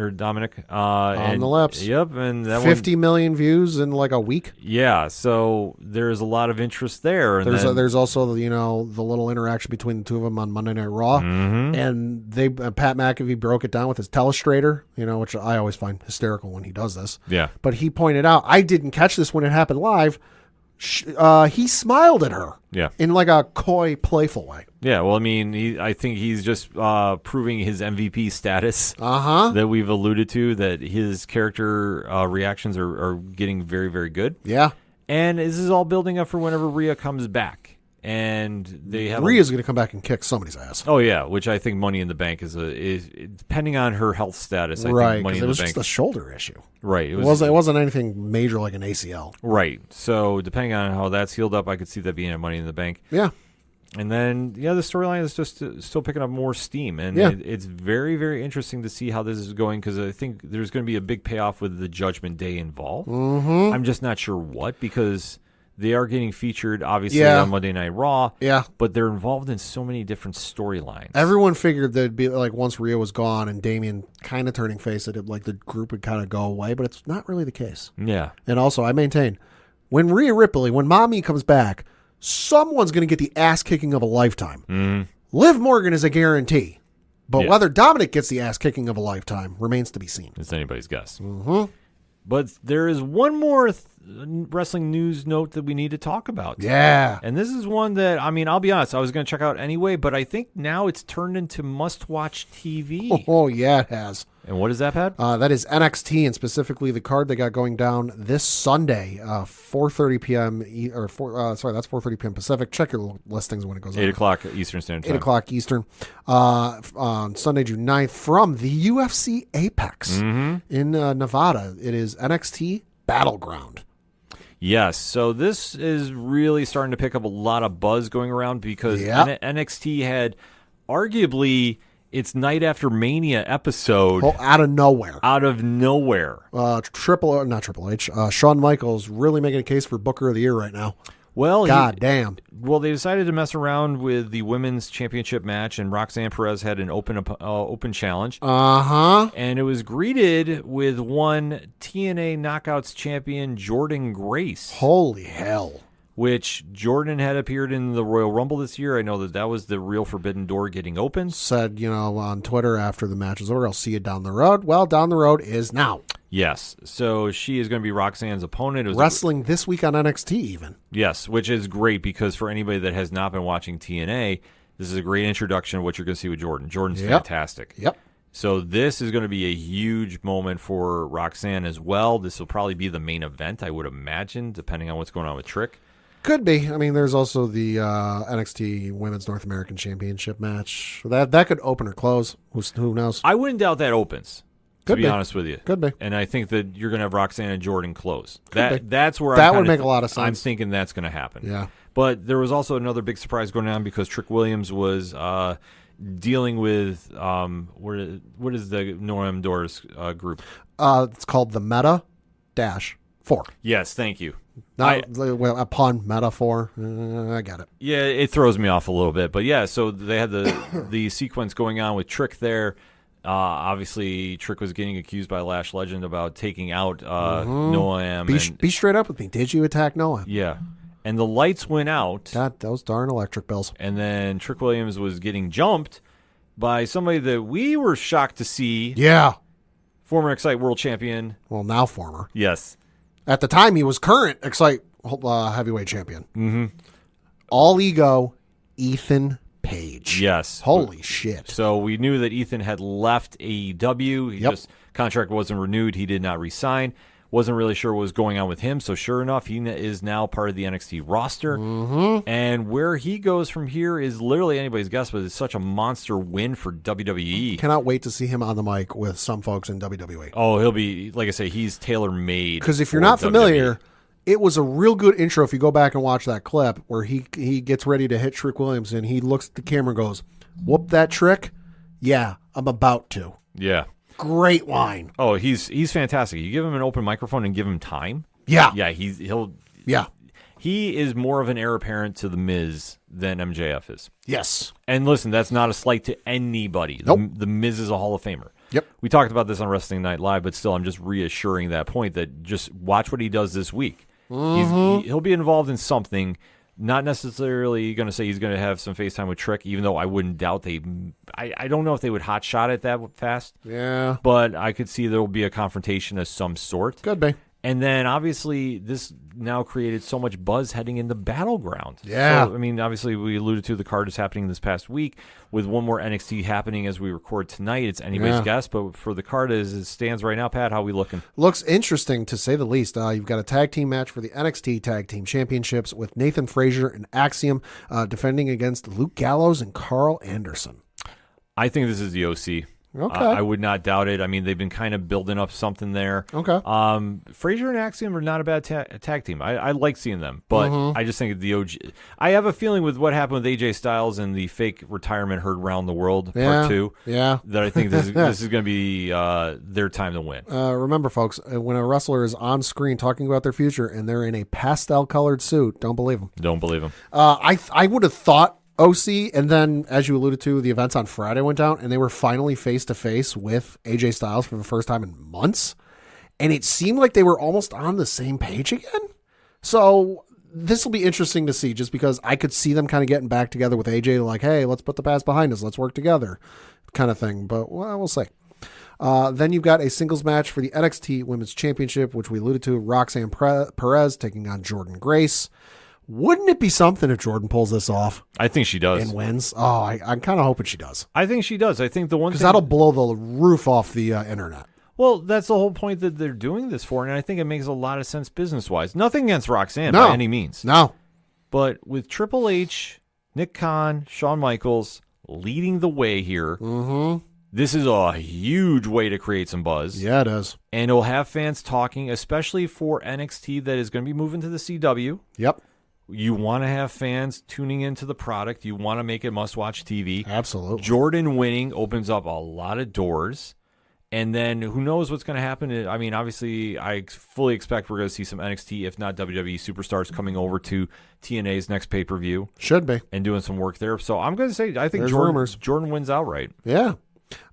On the lips. Yep, and that 50 million views in like a week. Yeah, so there's a lot of interest there. And There's also the little interaction between the two of them on Monday Night Raw, and Pat McAfee broke it down with his telestrator, which I always find hysterical when he does this. Yeah, but he pointed out, I didn't catch this when it happened live. He smiled at her. Yeah, in like a coy, playful way. Yeah, well, I mean, I think he's just proving his MVP status that we've alluded to, that his character reactions are getting very, very good. Yeah. And this is all building up for whenever Rhea comes back. And they have Rhea's going to come back and kick somebody's ass. Oh, yeah, which I think Money in the Bank is depending on her health status. I right, think Money in it was the Bank, just a shoulder issue. Right. It wasn't anything major like an ACL. Right. So depending on how that's healed up, I could see that being a Money in the Bank. Yeah. And then, the storyline is just still picking up more steam. And it's very, very interesting to see how this is going, because I think there's going to be a big payoff with the Judgment Day involved. Mm-hmm. I'm just not sure what, because they are getting featured, obviously, on Monday Night Raw. Yeah. But they're involved in so many different storylines. Everyone figured that'd be like, once Rhea was gone and Damian kind of turning face, that the group would kind of go away, but it's not really the case. Yeah. And also, I maintain, when Mommy comes back, someone's going to get the ass kicking of a lifetime. Mm-hmm. Liv Morgan is a guarantee. But Yeah. whether Dominic gets the ass kicking of a lifetime remains to be seen. It's anybody's guess. Mm-hmm. But there is one more wrestling news note that we need to talk about. Yeah. And this is one that, I mean, I'll be honest, I was going to check out anyway, but I think now it's turned into must-watch TV. Oh, yeah, it has. And what is that, Pat? That is NXT, and specifically the card they got going down this Sunday, 4:30 p.m. That's 4:30 p.m. Pacific. Check your listings when it goes 8 on. o'clock Eastern Standard Time. 8 o'clock Eastern. On Sunday, June 9th, from the UFC Apex in Nevada. It is NXT Battleground. Yes, so this is really starting to pick up a lot of buzz going around, because NXT had arguably its Night After Mania episode. Out of nowhere. Not Triple H. Shawn Michaels really making a case for Booker of the Year right now. Well, God damn. Well, they decided to mess around with the women's championship match, and Roxanne Perez had an open challenge. And it was greeted with one TNA Knockouts champion, Jordan Grace. Holy hell. Which Jordan had appeared in the Royal Rumble this year. I know that was the real forbidden door getting open. Said, on Twitter after the match is over, I'll see you down the road. Well, down the road is now. Yes. So she is going to be Roxanne's opponent. It was wrestling this week on NXT even. Yes, which is great, because for anybody that has not been watching TNA, this is a great introduction of what you're going to see with Jordan. Jordan's fantastic. Yep. So this is going to be a huge moment for Roxanne as well. This will probably be the main event, I would imagine, depending on what's going on with Trick. Could be. I mean, there's also the NXT Women's North American Championship match. That could open or close. Who knows? I wouldn't doubt that opens, to be honest with you. Could be. And I think that you're going to have Roxanne and Jordan close. Could be. That's where that would make a lot of sense. I'm thinking that's going to happen. Yeah. But there was also another big surprise going on, because Trick Williams was dealing with what is the Noam Doors group? It's called the Meta-4. Yes, thank you. A pun metaphor. I got it. Yeah, it throws me off a little bit, but yeah. So they had the sequence going on with Trick there. Obviously, Trick was getting accused by Lash Legend about taking out Noam. Be straight up with me. Did you attack Noam? Yeah, and the lights went out. God, those darn electric bills. And then Trick Williams was getting jumped by somebody that we were shocked to see. Yeah, former Excite World Champion. Well, now former. Yes. At the time, he was current Excite heavyweight champion. Mm-hmm. All ego, Ethan Page. Yes. Holy shit. So we knew that Ethan had left AEW. His contract wasn't renewed. He did not resign. Wasn't really sure what was going on with him. So sure enough, he is now part of the NXT roster. Mm-hmm. And where he goes from here is literally anybody's guess, but it's such a monster win for WWE. Cannot wait to see him on the mic with some folks in WWE. Oh, he'll be, like I say, he's tailor-made. Because if you're not familiar, it was a real good intro if you go back and watch that clip where he gets ready to hit Trick Williams and he looks at the camera and goes, whoop that Trick? Yeah, I'm about to. Yeah. Great line. Oh, he's fantastic. You give him an open microphone and give him time. Yeah. Yeah, he'll. Yeah. He is more of an heir apparent to The Miz than MJF is. Yes. And listen, that's not a slight to anybody. Nope. The Miz is a Hall of Famer. Yep. We talked about this on Wrestling Night Live, but still, I'm just reassuring that point that just watch what he does this week. He'll be involved in something. Not necessarily going to say he's going to have some FaceTime with Trick, even though I wouldn't doubt they. I don't know if they would hot shot it that fast. Yeah. But I could see there will be a confrontation of some sort. Could be. And then, obviously, this now created so much buzz heading into Battleground. Yeah. So, I mean, obviously, we alluded to the card is happening this past week with one more NXT happening as we record tonight. It's anybody's guess, but for the card as it stands right now, Pat, how are we looking? Looks interesting, to say the least. You've got a tag team match for the NXT Tag Team Championships with Nathan Frazier and Axiom defending against Luke Gallows and Carl Anderson. I think this is the OC. Okay. I would not doubt it. I mean, they've been kind of building up something there. Okay. Frazier and Axiom are not a bad tag team. I like seeing them, but I just think the OG. I have a feeling with what happened with AJ Styles and the fake retirement heard around the world part 2. Yeah. That I think this is going to be their time to win. Remember, folks, when a wrestler is on screen talking about their future and they're in a pastel-colored suit, don't believe them. Don't believe them. I would have thought OC, and then, as you alluded to, the events on Friday went down, and they were finally face-to-face with AJ Styles for the first time in months, and it seemed like they were almost on the same page again. So this will be interesting to see, just because I could see them kind of getting back together with AJ, like, hey, let's put the past behind us, let's work together, kind of thing. But, well, we'll see. Then you've got a singles match for the NXT Women's Championship, which we alluded to, Roxanne Perez taking on Jordan Grace. Wouldn't it be something if Jordan pulls this off? I think she does. And wins? Oh, I'm kind of hoping she does. I think she does. I think the one Because thing... that'll blow the roof off the internet. Well, that's the whole point that they're doing this for, and I think it makes a lot of sense business-wise. Nothing against Roxanne No. by any means. No. But with Triple H, Nick Khan, Shawn Michaels leading the way here, this is a huge way to create some buzz. Yeah, it is. And it'll have fans talking, especially for NXT that is going to be moving to the CW. Yep. You want to have fans tuning into the product. You want to make it must-watch TV. Absolutely. Jordan winning opens up a lot of doors. And then who knows what's going to happen. I mean, obviously, I fully expect we're going to see some NXT, if not WWE superstars, coming over to TNA's next pay-per-view. Should be. And doing some work there. So I'm going to say, I think There's rumors. Jordan wins outright. Yeah.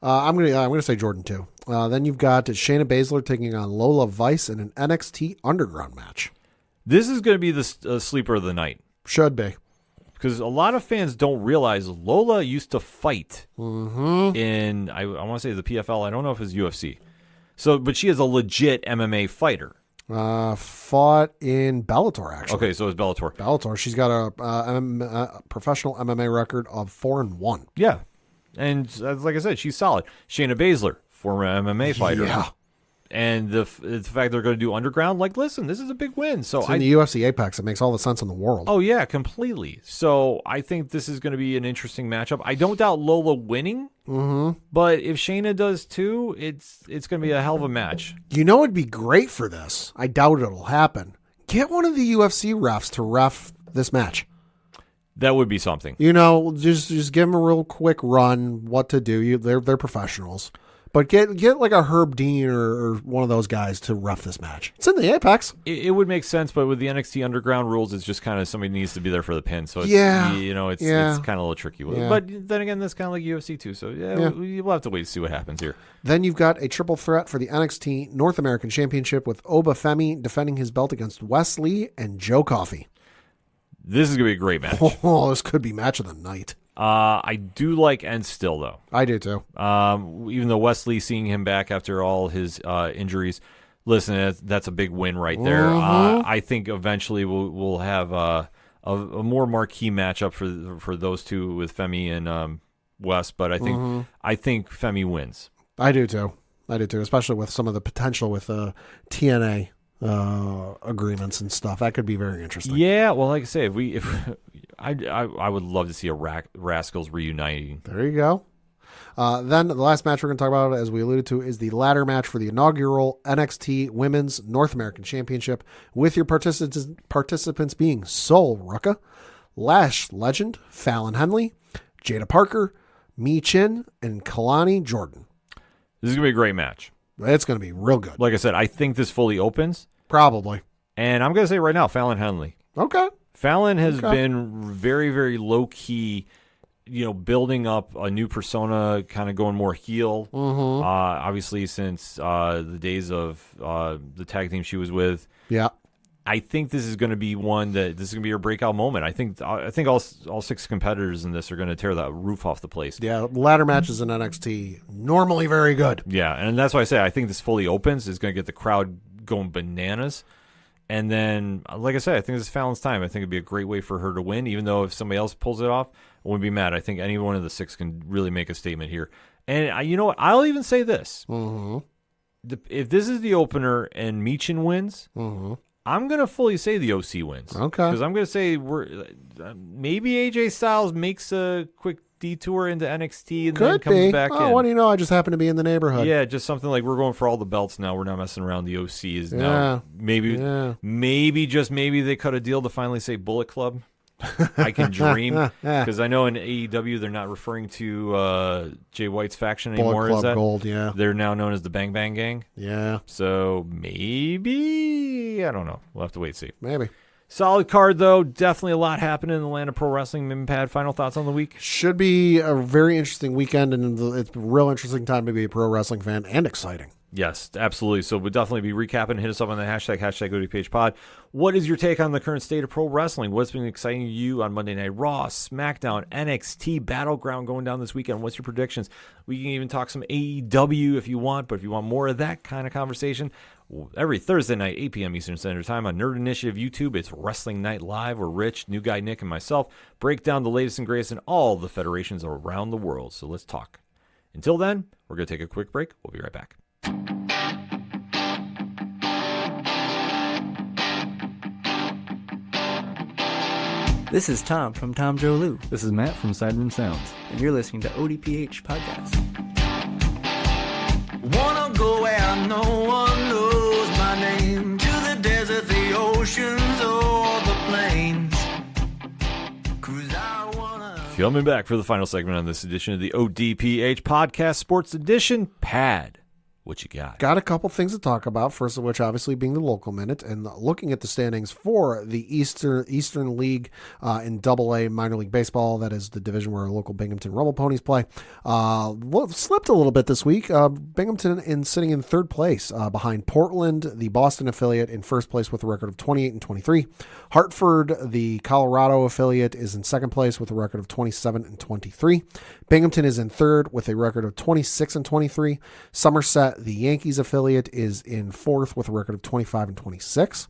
I'm gonna say Jordan too. Then you've got Shayna Baszler taking on Lola Vice in an NXT Underground match. This is going to be the sleeper of the night. Should be. Because a lot of fans don't realize Lola used to fight in, I want to say the PFL. I don't know if it's UFC. But she is a legit MMA fighter. Fought in Bellator, actually. Okay, so it's Bellator. Bellator. She's got a professional MMA record of 4-1. Yeah. And like I said, she's solid. Shayna Baszler, former MMA fighter. Yeah. And the fact they're going to do Underground, like, listen, this is a big win. So It's in the UFC Apex. It makes all the sense in the world. Oh, yeah, completely. So I think this is going to be an interesting matchup. I don't doubt Lola winning, but if Shayna does too, it's going to be a hell of a match. You know it'd be great for this. I doubt it'll happen. Get one of the UFC refs to ref this match. That would be something. You know, just give them a real quick run, what to do. They're professionals. But get like a Herb Dean or one of those guys to ref this match. It's in the Apex. It would make sense, but with the NXT Underground rules, it's just kind of somebody needs to be there for the pin. So it's, it's kind of a little tricky. Yeah. But then again, that's kind of like UFC too. So we'll have to wait to see what happens here. Then you've got a triple threat for the NXT North American Championship with Oba Femi defending his belt against Wes Lee and Joe Coffey. This is going to be a great match. Oh, this could be match of the night. I do like End still, though. I do, too. Even though Wesley, seeing him back after all his injuries, listen, that's a big win right there. I think eventually we'll have a more marquee matchup for those two with Femi and Wes, but I think Femi wins. I do, too, especially with some of the potential with TNA agreements and stuff. That could be very interesting. Yeah, well, like I say, I would love to see a Rascals reuniting. There you go. Then the last match we're going to talk about, as we alluded to, is the ladder match for the inaugural NXT Women's North American Championship, with your participants being Sol Ruka, Lash Legend, Fallon Henley, Jada Parker, Mi Chin, and Kalani Jordan. This is going to be a great match. It's going to be real good. Like I said, I think this fully opens. Probably. And I'm going to say right now, Fallon Henley. Okay. Fallon has been very, very low-key, building up a new persona, kind of going more heel. Mm-hmm. Obviously, since the days of the tag team she was with. Yeah. I think this is going to be this is going to be her breakout moment. I think all 6 competitors in this are going to tear the roof off the place. Yeah, ladder matches in NXT, normally very good. Yeah, and that's why I say I think this fully opens. It's going to get the crowd going bananas. And then, like I said, I think this is Fallon's time. I think it'd be a great way for her to win, even though if somebody else pulls it off, I wouldn't be mad. I think any one of the 6 can really make a statement here. And you know what? I'll even say this. Mm-hmm. If this is the opener and Meechin wins, I'm going to fully say the OC wins. Okay. Because I'm going to say maybe AJ Styles makes a quick detour into NXT and then comes back in. What do you know? I just happen to be in the neighborhood. Yeah, just something like we're going for all the belts now. We're not messing around. The OC is now. Maybe they cut a deal to finally say Bullet Club. I can dream. Because I know in AEW they're not referring to Jay White's faction anymore. Bullet Club is that? Gold, yeah. They're now known as the Bang Bang Gang. Yeah. So maybe, I don't know. We'll have to wait and see. Maybe. Solid card, though. Definitely a lot happening in the land of pro wrestling. Mimpad, final thoughts on the week? Should be a very interesting weekend, and it's a real interesting time to be a pro wrestling fan, and exciting. Yes, absolutely. So we'll definitely be recapping. Hit us up on the hashtag ODPH pod. What is your take on the current state of pro wrestling? What's been exciting to you on Monday Night Raw, SmackDown, NXT, Battleground going down this weekend? What's your predictions? We can even talk some AEW if you want, but if you want more of that kind of conversation, every Thursday night, 8 p.m. Eastern Standard Time on Nerd Initiative YouTube, it's Wrestling Night Live, where Rich, New Guy Nick, and myself break down the latest and greatest in all the federations around the world. So let's talk. Until then, we're going to take a quick break. We'll be right back. This is Tom from Tom Joe Lou, This is Matt from Sideroom Sounds. and you're listening to ODPH Podcast. Wanna go where no one knows my name, to the desert, the oceans, or the plains. 'Cause I wanna... Coming back for the final segment on this edition of the ODPH Podcast Sports Edition. Pad, what you got? Got a couple things to talk about. First of which, obviously, being the local minute and looking at the standings for the Eastern League in AA minor league baseball. That is the division where our local Binghamton Rumble Ponies play. Slipped a little bit this week. Binghamton sitting in third place behind Portland, the Boston affiliate, in first place with a record of 28-23. Hartford, the Colorado affiliate, is in second place with a record of 27-23. Binghamton is in third with a record of 26-23. Somerset, the Yankees affiliate, is in fourth with a record of 25-26.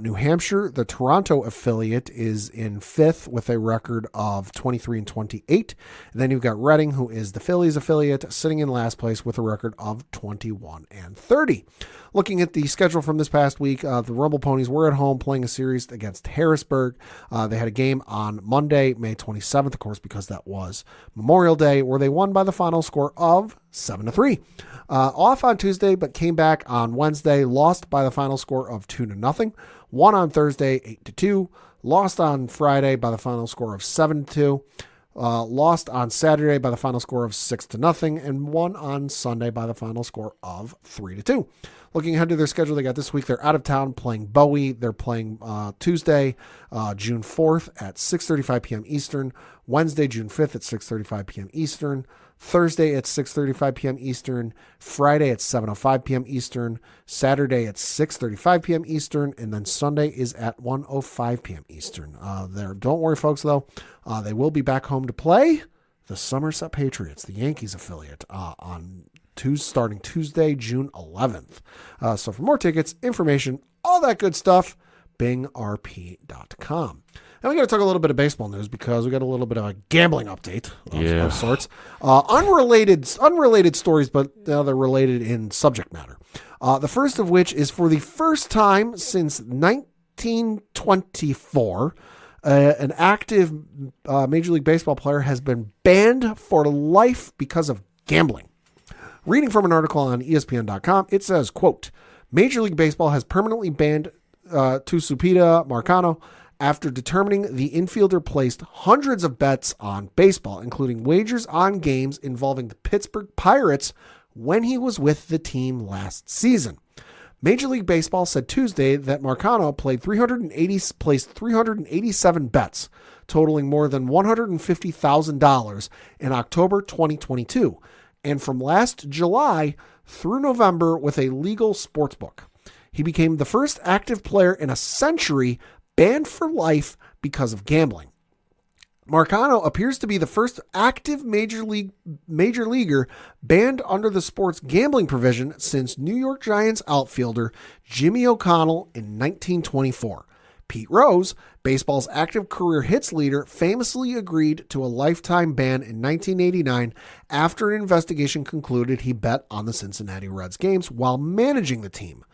New Hampshire, the Toronto affiliate, is in fifth with a record of 23-28. And then you've got Reading, who is the Phillies affiliate, sitting in last place with a record of 21-30. Looking at the schedule from this past week, the Rumble Ponies were at home playing a series against Harrisburg. They had a game on Monday, May 27th, of course, because that was Memorial Day, where they won by the final score of 7-3. Off on Tuesday, but came back on Wednesday, lost by the final score of 2-0. Won on Thursday, 8-2. Lost on Friday by the final score of 7-2. Lost on Saturday by the final score of 6-0, and won on Sunday by the final score of 3-2. Looking ahead to their schedule, they got this week, they're out of town playing Bowie. They're playing Tuesday, June 4th at 6:35 p.m. Eastern, Wednesday, June 5th at 6:35 p.m. Eastern, Thursday at 6:35 p.m. Eastern, Friday at 7:05 p.m. Eastern, Saturday at 6:35 p.m. Eastern, and then Sunday is at 1:05 p.m. Eastern. Don't worry, folks, though. They will be back home to play the Somerset Patriots, the Yankees affiliate, starting Tuesday, June 11th. So for more tickets, information, all that good stuff, bingrp.com. Now we got to talk a little bit of baseball news because we got a little bit of a gambling update of sorts. Unrelated stories, but they're related in subject matter. The first of which is, for the first time since 1924, an active Major League Baseball player has been banned for life because of gambling. Reading from an article on ESPN.com, it says, quote, Major League Baseball has permanently banned Tucupita Marcano after determining the infielder placed hundreds of bets on baseball, including wagers on games involving the Pittsburgh Pirates when he was with the team last season. Major League Baseball said Tuesday that Marcano placed 387 bets, totaling more than $150,000 in October 2022, and from last July through November with a legal sportsbook. He became the first active player in a century banned for life because of gambling. Marcano appears to be the first active major leaguer banned under the sport's gambling provision since New York Giants outfielder Jimmy O'Connell in 1924. Pete Rose, baseball's active career hits leader, famously agreed to a lifetime ban in 1989 after an investigation concluded he bet on the Cincinnati Reds games while managing the team.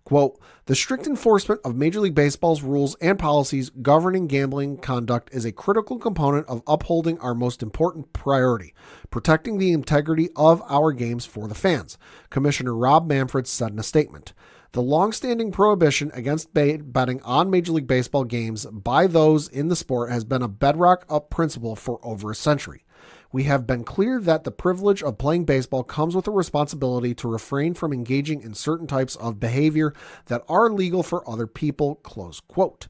Quote, the strict enforcement of Major League Baseball's rules and policies governing gambling conduct is a critical component of upholding our most important priority, protecting the integrity of our games for the fans, Commissioner Rob Manfred said in a statement. The long-standing prohibition against betting on Major League Baseball games by those in the sport has been a bedrock principle for over a century. We have been clear that the privilege of playing baseball comes with a responsibility to refrain from engaging in certain types of behavior that are legal for other people, close quote.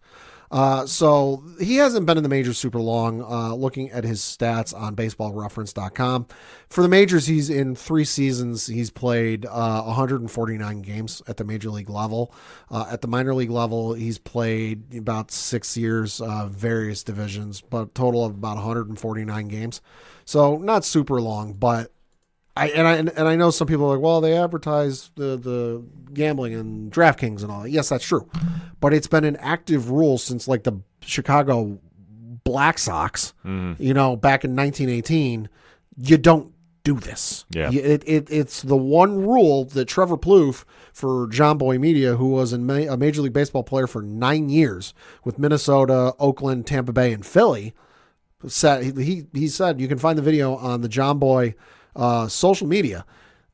So he hasn't been in the majors super long. Looking at his stats on baseballreference.com. For the majors, he's in 3 seasons. He's played 149 games at the major league level. At the minor league level, he's played about 6 years, various divisions, but total of about 149 games. So not super long, but I know some people are like, well, they advertise the gambling and DraftKings and all that. Yes, that's true. But it's been an active rule since like the Chicago Black Sox, back in 1918. You don't do this. Yeah. It's the one rule that Trevor Plouffe for John Boy Media, who was a Major League Baseball player for 9 years with Minnesota, Oakland, Tampa Bay, and Philly, said he said you can find the video on the John Boy social media.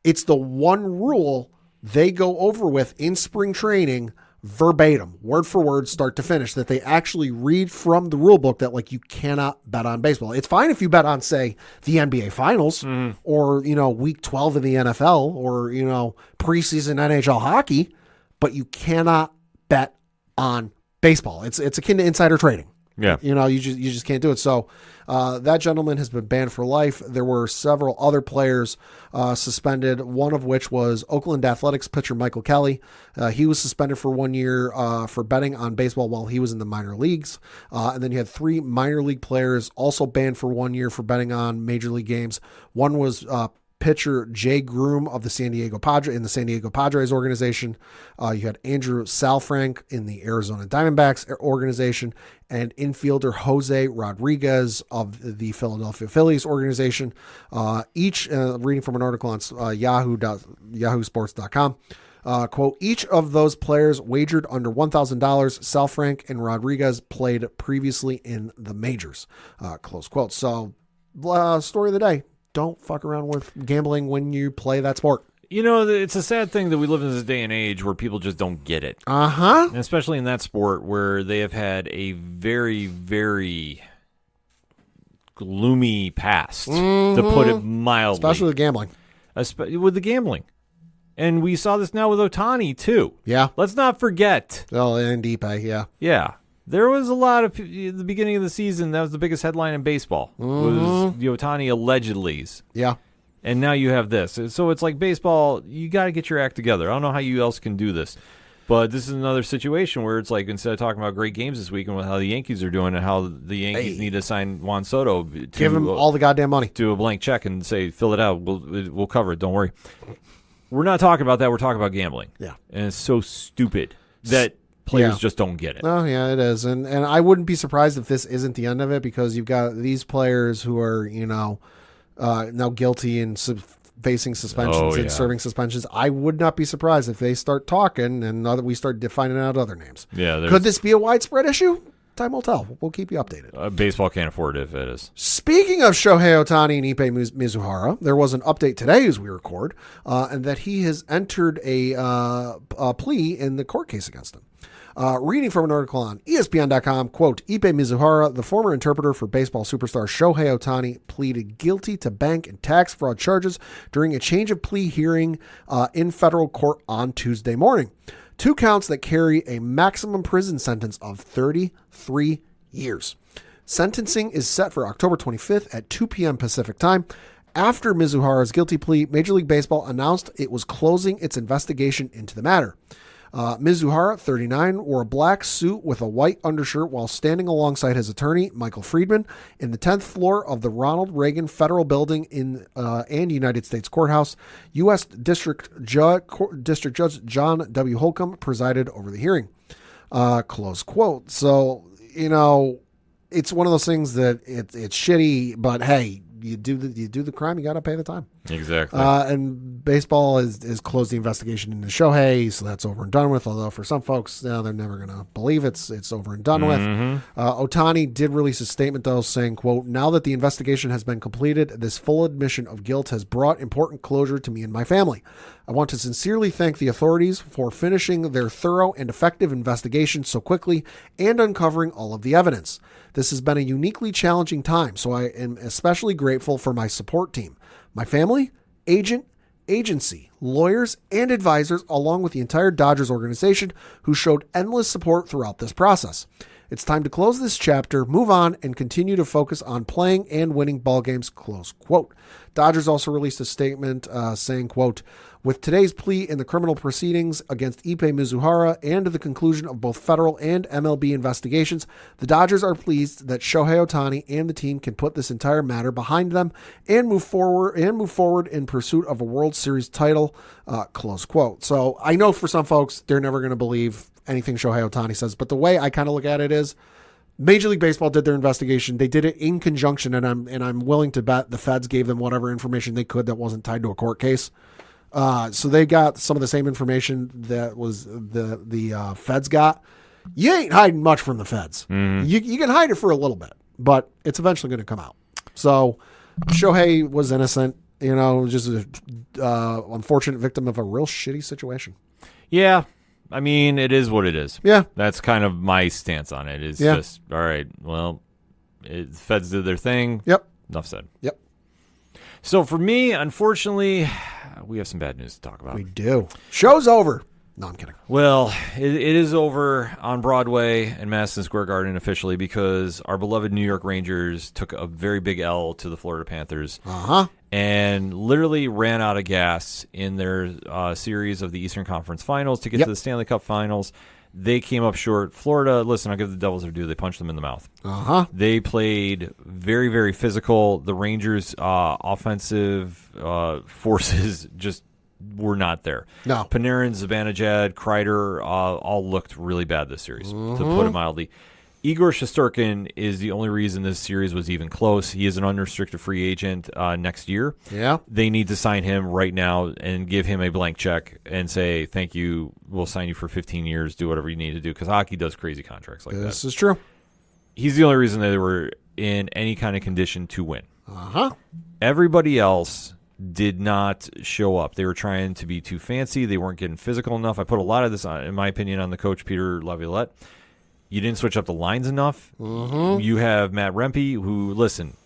It's the one rule they go over with in spring training, verbatim, word for word, start to finish, that they actually read from the rule book that like you cannot bet on baseball. It's fine if you bet on, say, the NBA Finals or, week 12 of the NFL or, preseason NHL hockey, but you cannot bet on baseball. It's akin to insider trading. Yeah. You just can't do it. So that gentleman has been banned for life. There were several other players suspended, one of which was Oakland Athletics pitcher Michael Kelly. He was suspended for 1 year for betting on baseball while he was in the minor leagues. And then you had 3 minor league players also banned for 1 year for betting on major league games. One was pitcher Jay Groom of the San Diego Padres organization. You had Andrew Salfrank in the Arizona Diamondbacks organization, and infielder Jose Rodriguez of the Philadelphia Phillies organization. Each, reading from an article on yahoosports.com, quote, each of those players wagered under $1,000. Salfrank and Rodriguez played previously in the majors, close quote. So, story of the day. Don't fuck around with gambling when you play that sport. It's a sad thing that we live in this day and age where people just don't get it. And especially in that sport where they have had a very, very gloomy past, to put it mildly. Especially with gambling. With the gambling. And we saw this now with Ohtani, too. Yeah. Let's not forget. Oh, and Deepa, yeah. Yeah. There was a lot of, the beginning of the season, that was the biggest headline in baseball, was the Ohtani allegedlys. Yeah. And now you have this. So it's like baseball, you got to get your act together. I don't know how you else can do this. But this is another situation where it's like, instead of talking about great games this week and how the Yankees are doing and how the Yankees need to sign Juan Soto. Give him all the goddamn money. To a blank check and say, fill it out. We'll cover it. Don't worry. We're not talking about that. We're talking about gambling. Yeah. And it's so stupid that players just don't get it. Oh, yeah, it is. And I wouldn't be surprised if this isn't the end of it, because you've got these players who are, now guilty and facing suspensions and serving suspensions. I would not be surprised if they start talking and we start defining out other names. Yeah. Could this be a widespread issue? time will tell. We'll keep you updated. Baseball can't afford it if it is. Speaking of Shohei Ohtani and Ippei Mizuhara, there was an update today as we record, and that he has entered a plea in the court case against him. Reading from an article on ESPN.com, quote, Ippei Mizuhara, the former interpreter for baseball superstar Shohei Ohtani, pleaded guilty to bank and tax fraud charges during a change of plea hearing in federal court on Tuesday morning. 2 counts that carry a maximum prison sentence of 33 years. Sentencing is set for October 25th at 2 p.m. Pacific time. After Mizuhara's guilty plea, Major League Baseball announced it was closing its investigation into the matter. Mizuhara, 39, wore a black suit with a white undershirt while standing alongside his attorney, Michael Friedman, in the 10th floor of the Ronald Reagan Federal Building and United States Courthouse. U.S. District Judge John W. Holcomb presided over the hearing. Close quote. So, it's one of those things that it's shitty, but hey, you do the crime, you got to pay the time. Exactly. And baseball is closed the investigation into Shohei, so that's over and done with. Although for some folks, they're never going to believe it's over and done with. Ohtani did release a statement, though, saying, quote, now that the investigation has been completed, this full admission of guilt has brought important closure to me and my family. I want to sincerely thank the authorities for finishing their thorough and effective investigation so quickly and uncovering all of the evidence. This has been a uniquely challenging time, so I am especially grateful for my support team, my family, agency, lawyers, and advisors, along with the entire Dodgers organization who showed endless support throughout this process. It's time to close this chapter, move on, and continue to focus on playing and winning ball games, close quote. Dodgers also released a statement saying, quote, with today's plea in the criminal proceedings against Ippei Mizuhara and the conclusion of both federal and MLB investigations, the Dodgers are pleased that Shohei Ohtani and the team can put this entire matter behind them and move forward in pursuit of a World Series title, close quote. So I know for some folks, they're never going to believe anything Shohei Ohtani says, but the way I kind of look at it is Major League Baseball did their investigation. They did it in conjunction, and I'm willing to bet the feds gave them whatever information they could that wasn't tied to a court case. So they got some of the same information that was the feds got. You ain't hiding much from the feds. You can hide it for a little bit, but it's eventually going to come out. So Shohei was innocent, just an unfortunate victim of a real shitty situation. Yeah. I mean, it is what it is. Yeah. That's kind of my stance on it. It's just, all right, well, feds did their thing. Yep. Enough said. Yep. So for me, unfortunately, we have some bad news to talk about. We do. Show's over. No, I'm kidding. Well, it is over on Broadway and Madison Square Garden officially because our beloved New York Rangers took a very big L to the Florida Panthers. And literally ran out of gas in their series of the Eastern Conference Finals to get to the Stanley Cup Finals. They came up short. Florida, listen, I'll give the Devils their due. They punched them in the mouth. They played very, very physical. The Rangers' offensive forces just were not there. No. Panarin, Zibanejad, Kreider all looked really bad this series, to put it mildly. Igor Shesterkin is the only reason this series was even close. He is an unrestricted free agent next year. Yeah. They need to sign him right now and give him a blank check and say, thank you, we'll sign you for 15 years, do whatever you need to do, because hockey does crazy contracts like that. This is true. He's the only reason that they were in any kind of condition to win. Everybody else did not show up. They were trying to be too fancy. They weren't getting physical enough. I put a lot of this, in my opinion, on the coach, Peter Laviolette. You didn't switch up the lines enough. You have Matt Rempe, who, listen,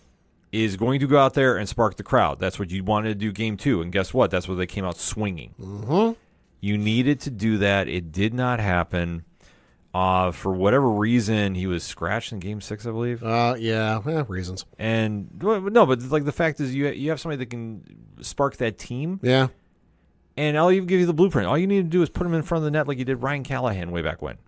is going to go out there and spark the crowd. That's what you wanted to do game 2. And guess what? That's where they came out swinging. You needed to do that. It did not happen. For whatever reason, he was scratched in game 6, I believe. Reasons. And, no, but like the fact is you have somebody that can spark that team. Yeah. And I'll even give you the blueprint. All you need to do is put him in front of the net like you did Ryan Callahan way back when.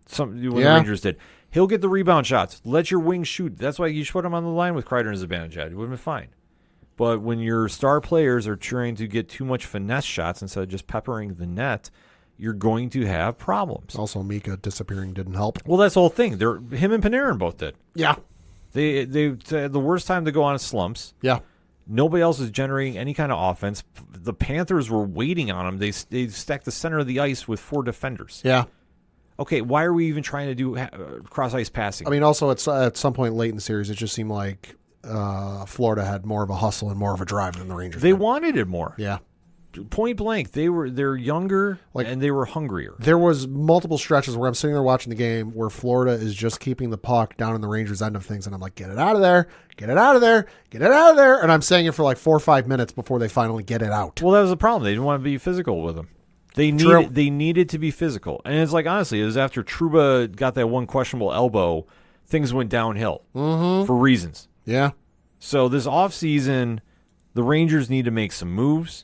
The Rangers did. He'll get the rebound shots. Let your wings shoot. That's why you should put him on the line with Kreider and Zibanejad. It would have been fine. But when your star players are trying to get too much finesse shots instead of just peppering the net, you're going to have problems. Also, Mika disappearing didn't help. Well, that's the whole thing. Him and Panarin both did. Yeah. They had the worst time to go on slumps. Yeah. Nobody else is generating any kind of offense. The Panthers were waiting on them. They stacked the center of the ice with 4 defenders. Yeah. Okay, why are we even trying to do cross ice passing? I mean, also at some point late in the series, it just seemed like Florida had more of a hustle and more of a drive than the Rangers. They wanted it more. Yeah. Point blank, they're younger and they were hungrier. There was multiple stretches where I'm sitting there watching the game where Florida is just keeping the puck down in the Rangers' end of things, and I'm like, get it out of there, get it out of there, get it out of there, and I'm saying it for like 4 or 5 minutes before they finally get it out. Well, that was the problem. They didn't want to be physical with them. They needed to be physical, and it's like, honestly, it was after Trouba got that one questionable elbow, things went downhill for reasons. Yeah. So this offseason, the Rangers need to make some moves.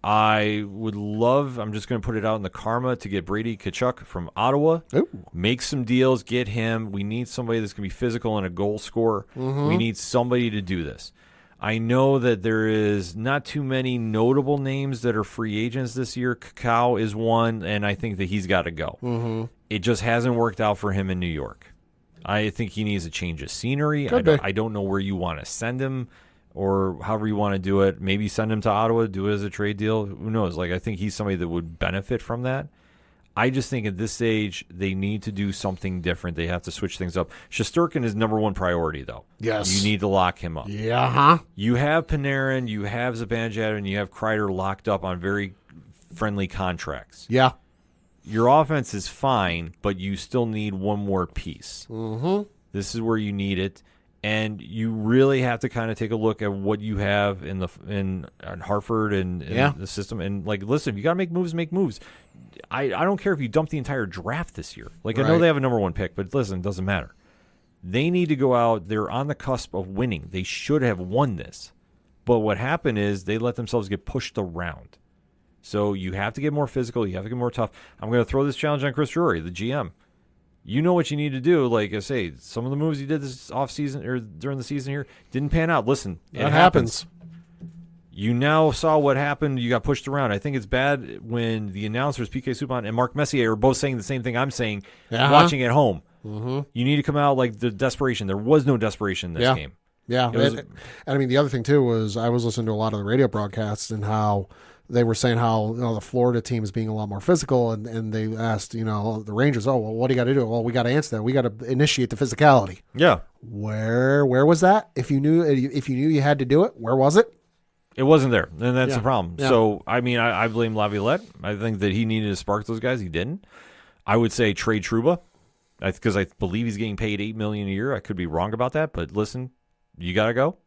I would love, I'm just going to put it out in the karma, to get Brady Tkachuk from Ottawa. Ooh. Make some deals, get him. We need somebody that's going to be physical and a goal scorer. We need somebody to do this. I know that there is not too many notable names that are free agents this year. Kakao is one, and I think that he's got to go. It just hasn't worked out for him in New York. I think he needs a change of scenery. I don't know where you want to send him, or however you want to do it. Maybe send him to Ottawa, do it as a trade deal. Who knows? Like, I think he's somebody that would benefit from that. I just think at this stage, they need to do something different. They have to switch things up. Shesterkin is number one priority, though. Yes. You need to lock him up. Yeah. You have Panarin, you have Zibanejad, and you have Kreider locked up on very friendly contracts. Yeah. Your offense is fine, but you still need one more piece. This is where you need it. And you really have to kind of take a look at what you have in Hartford and the system. And, like, listen, if you got to make moves, make moves. I don't care if you dump the entire draft this year. Like, I know they have a number one pick, but listen, it doesn't matter. They need to go out. They're on the cusp of winning. They should have won this. But what happened is they let themselves get pushed around. So you have to get more physical. You have to get more tough. I'm going to throw this challenge on Chris Drury, the GM. You know what you need to do. Like I say, some of the moves you did this offseason or during the season here didn't pan out. Listen, it happens. You now saw what happened. You got pushed around. I think it's bad when the announcers, PK Subban and Mark Messier, are both saying the same thing I'm saying, watching at home. You need to come out like the desperation. There was no desperation in this game. Yeah. And I mean, the other thing, too, was I was listening to a lot of the radio broadcasts and how they were saying how the Florida team is being a lot more physical, and they asked the Rangers, oh, well, what do you got to do? Well, we got to answer that. We got to initiate the physicality. Yeah. Where was that? If you knew you had to do it, where was it? It wasn't there, and that's the problem. Yeah. So, I mean, I blame Laviolette. I think that he needed to spark those guys. He didn't. I would say trade Trouba, because I believe he's getting paid $8 million a year. I could be wrong about that, but listen, you got to go.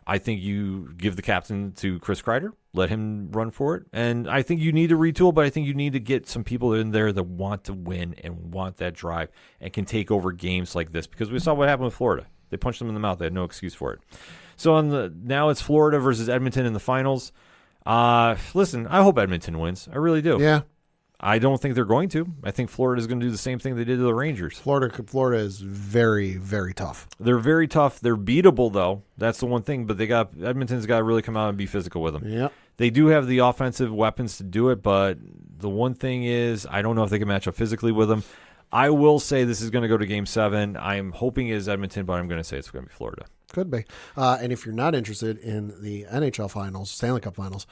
I think you give the captain to Chris Kreider, let him run for it. And I think you need to retool, but I think you need to get some people in there that want to win and want that drive and can take over games like this, because we saw what happened with Florida. They punched them in the mouth. They had no excuse for it. So now it's Florida versus Edmonton in the finals. Listen, I hope Edmonton wins. I really do. Yeah. I don't think they're going to. I think Florida's going to do the same thing they did to the Rangers. Florida is very, very tough. They're very tough. They're beatable, though. That's the one thing. But Edmonton's got to really come out and be physical with them. Yeah. They do have the offensive weapons to do it, but the one thing is I don't know if they can match up physically with them. I will say this is going to go to Game 7. I'm hoping it is Edmonton, but I'm going to say it's going to be Florida. Could be. And if you're not interested in the NHL Finals, Stanley Cup Finals,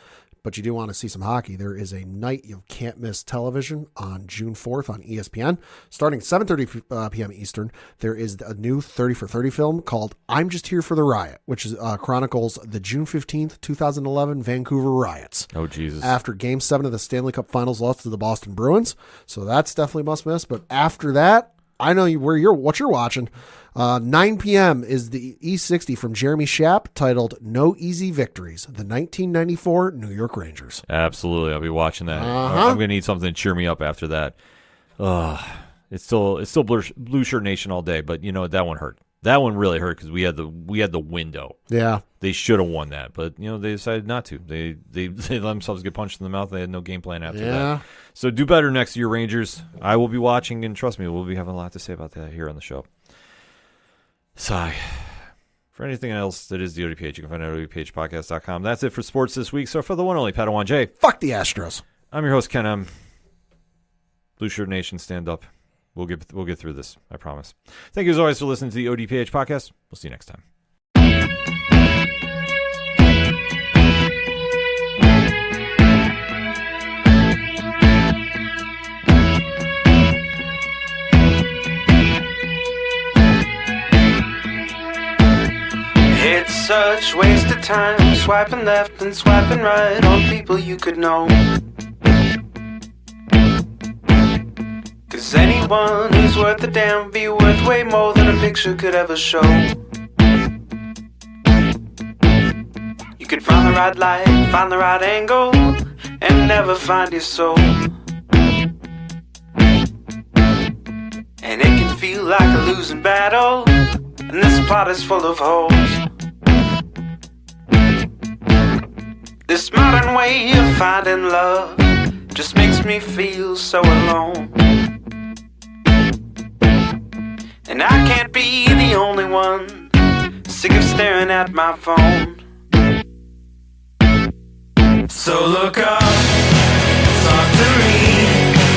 but you do want to see some hockey, there is a night you can't miss television on June 4th on ESPN. Starting at 7:30 p.m. Eastern, there is a new 30 for 30 film called I'm Just Here for the Riot, which is chronicles the June 15th, 2011 Vancouver riots. Oh, Jesus. After Game 7 of the Stanley Cup Finals lost to the Boston Bruins. So that's definitely must miss. But after that, I know what you're watching. 9 p.m. is the E60 from Jeremy Schaap titled No Easy Victories, the 1994 New York Rangers. Absolutely. I'll be watching that. I'm going to need something to cheer me up after that. It's still Blue Shirt Nation all day, but you know that one hurt. That one really hurt because we had the window. Yeah. They should have won that, but they decided not to. They let themselves get punched in the mouth. They had no game plan after that. So do better next year, Rangers. I will be watching, and trust me, we'll be having a lot to say about that here on the show. Sigh. For anything else that is the ODPH, you can find it at ODPHpodcast.com. That's it for sports this week. So for the one only Padawan J, fuck the Astros. I'm your host, Ken M. Blue Shirt Nation, stand up. We'll get through this, I promise. Thank you as always for listening to the ODPH podcast. We'll see you next time. such waste of time, swiping left and swiping right on people you could know. Cause anyone who's worth a damn be worth way more than a picture could ever show. You could find the right light, find the right angle, and never find your soul. And it can feel like a losing battle, and this plot is full of holes. This modern way of finding love just makes me feel so alone. And I can't be the only one sick of staring at my phone. So look up, talk to me,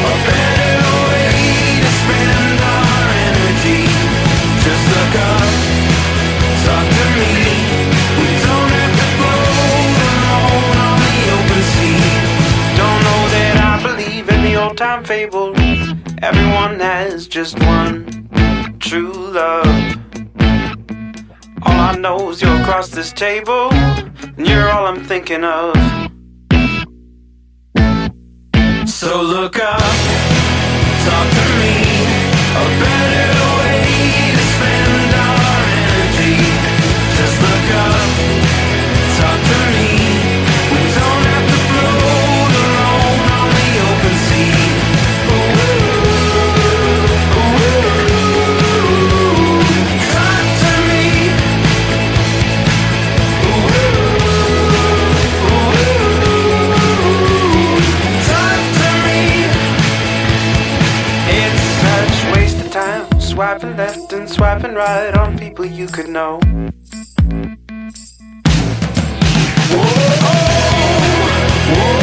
a better way to spend our energy. Just look up, talk to me. We don't have to float alone on the open sea. Don't know that I believe in the old time fable. Everyone has just one true love. All I know is you're across this table, and you're all I'm thinking of. So look up, talk to me, a better way to spend our energy. Just look up, talk to me. We don't have to float alone on the open sea. Ooh, ooh, talk to me. Ooh, talk to me. It's such waste of time, swiping left and swiping right on people you could know. Whoa, whoa.